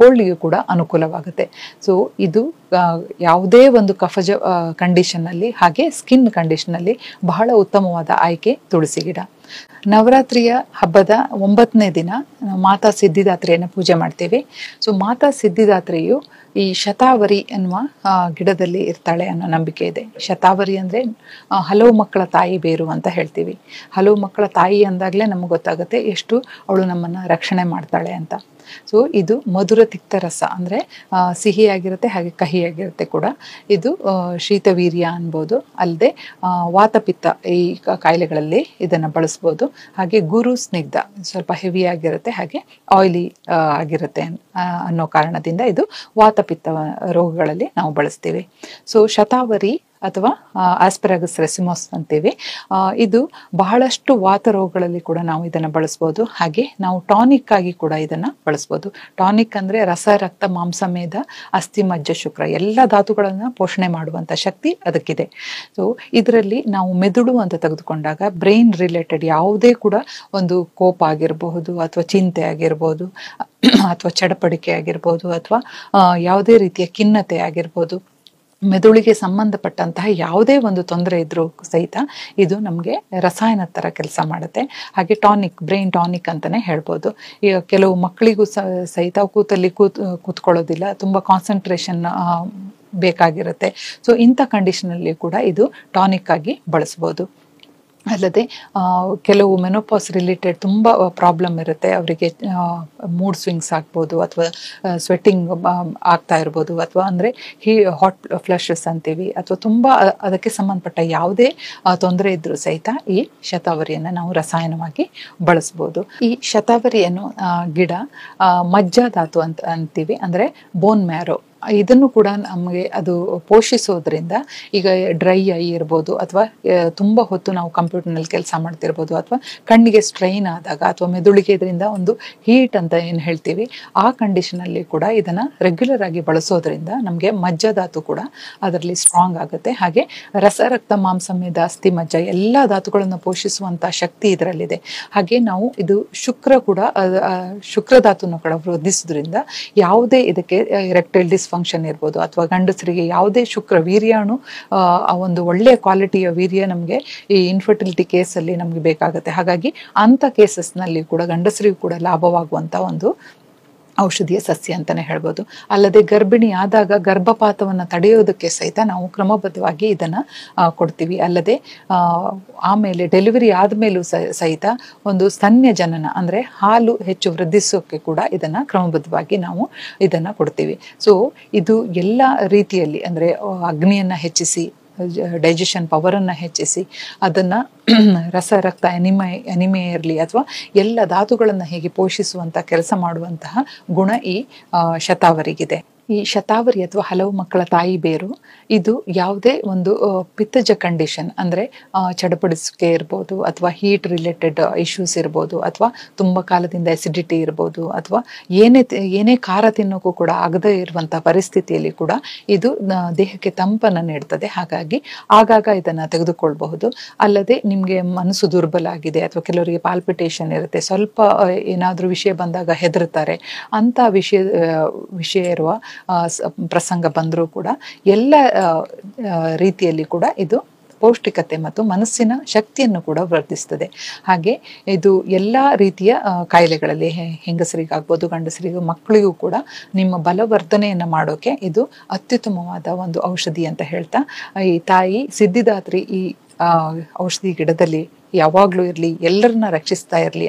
ಕೋಲ್ಡ್ಗೆ ಕೂಡ ಅನುಕೂಲವಾಗುತ್ತೆ. ಸೊ ಇದು ಯಾವುದೇ ಒಂದು ಕಫಜ ಕಂಡೀಷನ್ನಲ್ಲಿ ಹಾಗೆ ಸ್ಕಿನ್ ಕಂಡೀಷನ್ನಲ್ಲಿ ಬಹಳ ಉತ್ತಮವಾದ ಆಯ್ಕೆ ತುಳಸಿ ಗಿಡ. ನವರಾತ್ರಿಯ ಹಬ್ಬದ 9ನೇ ದಿನ ಮಾತಾ ಸಿದ್ಧಿದಾತ್ರಿಯನ್ನು ಪೂಜೆ ಮಾಡ್ತೀವಿ. ಸೊ ಮಾತಾ ಸಿದ್ಧಿದಾತ್ರಿಯು ಈ ಶತಾವರಿ ಅನ್ನುವ ಗಿಡದಲ್ಲಿ ಇರ್ತಾಳೆ ಅನ್ನೋ ನಂಬಿಕೆ ಇದೆ. ಶತಾವರಿ ಅಂದರೆ ಹಲವು ಮಕ್ಕಳ ತಾಯಿ ಬೇರು ಅಂತ ಹೇಳ್ತೀವಿ. ಹಲವು ಮಕ್ಕಳ ತಾಯಿ ಅಂದಾಗಲೇ ನಮ್ಗೆ ಗೊತ್ತಾಗುತ್ತೆ ಎಷ್ಟು ಅವಳು ನಮ್ಮನ್ನು ರಕ್ಷಣೆ ಮಾಡ್ತಾಳೆ ಅಂತ. ಸೊ ಇದು ಮಧುರ ತಿಕ್ತರಸ ಅಂದರೆ ಸಿಹಿಯಾಗಿರುತ್ತೆ ಹಾಗೆ ಕಹಿಯಾಗಿರುತ್ತೆ ಕೂಡ. ಇದು ಶೀತವೀರ್ಯ ಅನ್ಬೋದು. ಅಲ್ಲದೆ ವಾತಪಿತ್ತ ಈ ಕಾಯಿಲೆಗಳಲ್ಲಿ ಇದನ್ನು ಬಳಸ್ಬೋದು. ಹಾಗೆ ಗುರು ಸ್ನಿಗ್ಧ ಸ್ವಲ್ಪ ಹೆವಿ ಆಗಿರುತ್ತೆ ಹಾಗೆ ಆಯಿಲಿ ಆಗಿರುತ್ತೆ ಅನ್ನೋ ಕಾರಣದಿಂದ ಇದು ವಾತಪಿತ್ತ ರೋಗಗಳಲ್ಲಿ ನಾವು ಬಳಸ್ತೀವಿ. ಸೊ ಶತಾವರಿ ಅಥವಾ ಆಸ್ಪೆರಾಗಸ್ ರೆಸಿಮೋಸ್ ಅಂತೀವಿ. ಇದು ಬಹಳಷ್ಟು ವಾತ ರೋಗಗಳಲ್ಲಿ ಕೂಡ ನಾವು ಇದನ್ನು ಬಳಸ್ಬೋದು. ಹಾಗೆ ನಾವು ಟಾನಿಕ್ ಆಗಿ ಕೂಡ ಇದನ್ನು ಬಳಸ್ಬೋದು. ಟಾನಿಕ್ ಅಂದರೆ ರಸ, ರಕ್ತ, ಮಾಂಸ, ಮೇದ, ಅಸ್ಥಿ, ಮಜ್ಜ, ಶುಕ್ರ ಎಲ್ಲ ಧಾತುಗಳನ್ನು ಪೋಷಣೆ ಮಾಡುವಂಥ ಶಕ್ತಿ ಅದಕ್ಕಿದೆ. ಸೊ ಇದರಲ್ಲಿ ನಾವು ಮೆದುಳು ಅಂತ ತೆಗೆದುಕೊಂಡಾಗ ಬ್ರೈನ್ ರಿಲೇಟೆಡ್ ಯಾವುದೇ ಕೂಡ ಒಂದು ಕೋಪ ಆಗಿರಬಹುದು ಅಥವಾ ಚಿಂತೆ ಆಗಿರ್ಬೋದು ಅಥವಾ ಚಡಪಡಿಕೆ ಆಗಿರ್ಬೋದು ಅಥವಾ ಯಾವುದೇ ರೀತಿಯ ಖಿನ್ನತೆ ಆಗಿರ್ಬೋದು, ಮೆದುಳಿಗೆ ಸಂಬಂಧಪಟ್ಟಂತಹ ಯಾವುದೇ ಒಂದು ತೊಂದರೆ ಇದ್ರೂ ಸಹಿತ ಇದು ನಮಗೆ ರಸಾಯನ ಥರ ಕೆಲಸ ಮಾಡುತ್ತೆ. ಹಾಗೆ ಟಾನಿಕ್, ಬ್ರೈನ್ ಟಾನಿಕ್ ಅಂತಲೇ ಹೇಳ್ಬೋದು. ಈಗ ಕೆಲವು ಮಕ್ಕಳಿಗೂ ಸಹಿತ ಕೂತ್ಕೊಳ್ಳೋದಿಲ್ಲ, ತುಂಬ ಕಾನ್ಸಂಟ್ರೇಷನ್ ಬೇಕಾಗಿರುತ್ತೆ. ಸೊ ಇಂಥ ಕಂಡೀಷನಲ್ಲಿ ಕೂಡ ಇದು ಟಾನಿಕ್ ಆಗಿ ಬಳಸ್ಬೋದು. ಅಲ್ಲದೆ ಕೆಲವು ಮೆನೋಪಾಸ್ ರಿಲೇಟೆಡ್ ತುಂಬ ಪ್ರಾಬ್ಲಮ್ ಇರುತ್ತೆ ಅವರಿಗೆ. ಮೂಡ್ ಸ್ವಿಂಗ್ಸ್ ಆಗ್ಬೋದು ಅಥವಾ ಸ್ವೆಟ್ಟಿಂಗ್ ಆಗ್ತಾ ಇರ್ಬೋದು ಅಥವಾ ಅಂದರೆ ಹಾಟ್ ಫ್ಲಶಸ್ ಅಂತೀವಿ ಅಥವಾ ತುಂಬ ಅದಕ್ಕೆ ಸಂಬಂಧಪಟ್ಟ ಯಾವುದೇ ತೊಂದರೆ ಇದ್ರೂ ಸಹಿತ ಈ ಶತಾವರಿಯನ್ನು ನಾವು ರಸಾಯನವಾಗಿ ಬಳಸ್ಬೋದು. ಈ ಶತಾವರಿಯನ್ನು ಗಿಡ ಮಜ್ಜಾಧಾತು ಅಂತ ಅಂತೀವಿ, ಅಂದರೆ ಬೋನ್ ಮ್ಯಾರೋ. ಇದನ್ನು ಕೂಡ ನಮಗೆ ಅದು ಪೋಷಿಸೋದ್ರಿಂದ ಈಗ ಡ್ರೈ ಐ ಇರ್ಬೋದು ಅಥವಾ ತುಂಬ ಹೊತ್ತು ನಾವು ಕಂಪ್ಯೂಟರ್ನಲ್ಲಿ ಕೆಲಸ ಮಾಡ್ತಿರ್ಬೋದು ಅಥವಾ ಕಣ್ಣಿಗೆ ಸ್ಟ್ರೈನ್ ಆದಾಗ ಅಥವಾ ಮೆದುಳಿಗೆ ಇದರಿಂದ ಒಂದು ಹೀಟ್ ಅಂತ ಏನು ಹೇಳ್ತೀವಿ ಆ ಕಂಡೀಷನಲ್ಲಿ ಕೂಡ ಇದನ್ನು ರೆಗ್ಯುಲರ್ ಆಗಿ ಬಳಸೋದ್ರಿಂದ ನಮಗೆ ಮಜ್ಜಾಧಾತು ಕೂಡ ಅದರಲ್ಲಿ ಸ್ಟ್ರಾಂಗ್ ಆಗುತ್ತೆ. ಹಾಗೆ ರಸ, ರಕ್ತ, ಮಾಂಸ, ಮೇದ, ಅಸ್ಥಿ, ಮಜ್ಜ ಎಲ್ಲ ಧಾತುಗಳನ್ನು ಪೋಷಿಸುವಂಥ ಶಕ್ತಿ ಇದರಲ್ಲಿದೆ. ಹಾಗೆ ನಾವು ಇದು ಶುಕ್ರಧಾತುನ ಕೂಡ ವೃದ್ಧಿಸೋದ್ರಿಂದ ಯಾವುದೇ ಇದಕ್ಕೆ ಎರೆಕ್ಟೈಲ್ ಡಿಸ್ಫಂಕ್ಷನ್ ಇರ್ಬೋದು ಅಥವಾ ಗಂಡಸರಿಗೆ ಯಾವುದೇ ಶುಕ್ರ ವೀರ್ಯಾಣು ಒಂದು ಒಳ್ಳೆಯ ಕ್ವಾಲಿಟಿಯ ವೀರ್ಯ ನಮಗೆ ಈ ಇನ್ಫರ್ಟಿಲಿಟಿ ಕೇಸಲ್ಲಿ ನಮಗೆ ಬೇಕಾಗುತ್ತೆ. ಹಾಗಾಗಿ ಅಂಥ ಕೇಸಸ್ನಲ್ಲಿ ಕೂಡ ಗಂಡಸರಿಗೂ ಕೂಡ ಲಾಭವಾಗುವಂಥ ಒಂದು ಔಷಧಿಯ ಸಸ್ಯ ಅಂತಲೇ ಹೇಳ್ಬೋದು. ಅಲ್ಲದೆ ಗರ್ಭಿಣಿ ಆದಾಗ ಗರ್ಭಪಾತವನ್ನು ತಡೆಯೋದಕ್ಕೆ ಸಹಿತ ನಾವು ಕ್ರಮಬದ್ಧವಾಗಿ ಇದನ್ನು ಕೊಡ್ತೀವಿ. ಅಲ್ಲದೆ ಆಮೇಲೆ ಡೆಲಿವರಿ ಆದಮೇಲೂ ಸಹಿತ ಒಂದು ಸ್ತನ್ಯ ಜನನ ಅಂದರೆ ಹಾಲು ಹೆಚ್ಚು ವೃದ್ಧಿಸೋಕ್ಕೆ ಕೂಡ ಇದನ್ನು ಕ್ರಮಬದ್ಧವಾಗಿ ನಾವು ಇದನ್ನು ಕೊಡ್ತೀವಿ. ಸೊ ಇದು ಎಲ್ಲ ರೀತಿಯಲ್ಲಿ ಅಂದರೆ ಅಗ್ನಿಯನ್ನು ಹೆಚ್ಚಿಸಿ, ಡೈಜೆಷನ್ ಪವರನ್ನು ಹೆಚ್ಚಿಸಿ, ಅದನ್ನು ರಸ, ರಕ್ತ, ಅನಿಮೆ ಇರಲಿ ಅಥವಾ ಎಲ್ಲ ಧಾತುಗಳನ್ನು ಹೇಗೆ ಪೋಷಿಸುವಂಥ ಕೆಲಸ ಮಾಡುವಂತಹ ಗುಣ ಈ ಶತಾವರಿಗಿದೆ. ಈ ಶತಾವರಿ ಅಥವಾ ಹಲವು ಮಕ್ಕಳ ತಾಯಿ ಬೇರು ಇದು ಯಾವುದೇ ಒಂದು ಪಿತ್ತಜ ಕಂಡೀಷನ್ ಅಂದರೆ ಚಡಪಡಿಸುವಿಕೆ ಇರ್ಬೋದು ಅಥವಾ ಹೀಟ್ ರಿಲೇಟೆಡ್ ಇಶ್ಯೂಸ್ ಇರ್ಬೋದು ಅಥವಾ ತುಂಬ ಕಾಲದಿಂದ ಎಸಿಡಿಟಿ ಇರ್ಬೋದು ಅಥವಾ ಏನೇ ಖಾರ ತಿನ್ನೋಕ್ಕೂ ಕೂಡ ಆಗದೇ ಇರುವಂಥ ಪರಿಸ್ಥಿತಿಯಲ್ಲಿ ಕೂಡ ಇದು ದೇಹಕ್ಕೆ ತಂಪನ್ನು ನೀಡ್ತದೆ. ಹಾಗಾಗಿ ಆಗಾಗ ಇದನ್ನು ತೆಗೆದುಕೊಳ್ಬಹುದು. ಅಲ್ಲದೆ ನಿಮಗೆ ಮನಸ್ಸು ದುರ್ಬಲ ಆಗಿದೆ ಅಥವಾ ಕೆಲವರಿಗೆ ಪಾಲ್ಪಿಟೇಷನ್ ಇರುತ್ತೆ, ಸ್ವಲ್ಪ ಏನಾದರೂ ವಿಷಯ ಬಂದಾಗ ಹೆದರ್ತಾರೆ, ಅಂಥ ವಿಷಯ ಇರುವ ಪ್ರಸಂಗ ಬಂದರೂ ಕೂಡ ಎಲ್ಲ ರೀತಿಯಲ್ಲಿ ಕೂಡ ಇದು ಪೌಷ್ಟಿಕತೆ ಮತ್ತು ಮನಸ್ಸಿನ ಶಕ್ತಿಯನ್ನು ಕೂಡ ವರ್ಧಿಸ್ತದೆ. ಹಾಗೆ ಇದು ಎಲ್ಲ ರೀತಿಯ ಕಾಯಿಲೆಗಳಲ್ಲಿ ಹೆಂಗಸರಿಗಾಗ್ಬೋದು ಗಂಡಸರಿಗೂ ಮಕ್ಕಳಿಗೂ ಕೂಡ ನಿಮ್ಮ ಬಲವರ್ಧನೆಯನ್ನು ಮಾಡೋಕೆ ಇದು ಅತ್ಯುತ್ತಮವಾದ ಒಂದು ಔಷಧಿ ಅಂತ ಹೇಳ್ತಾ ಈ ತಾಯಿ ಸಿದ್ಧಿದಾತ್ರಿ ಈ ಔಷಧಿ ಗಿಡದಲ್ಲಿ ಯಾವಾಗಲೂ ಇರಲಿ, ಎಲ್ಲರನ್ನ ರಕ್ಷಿಸ್ತಾ ಇರಲಿ.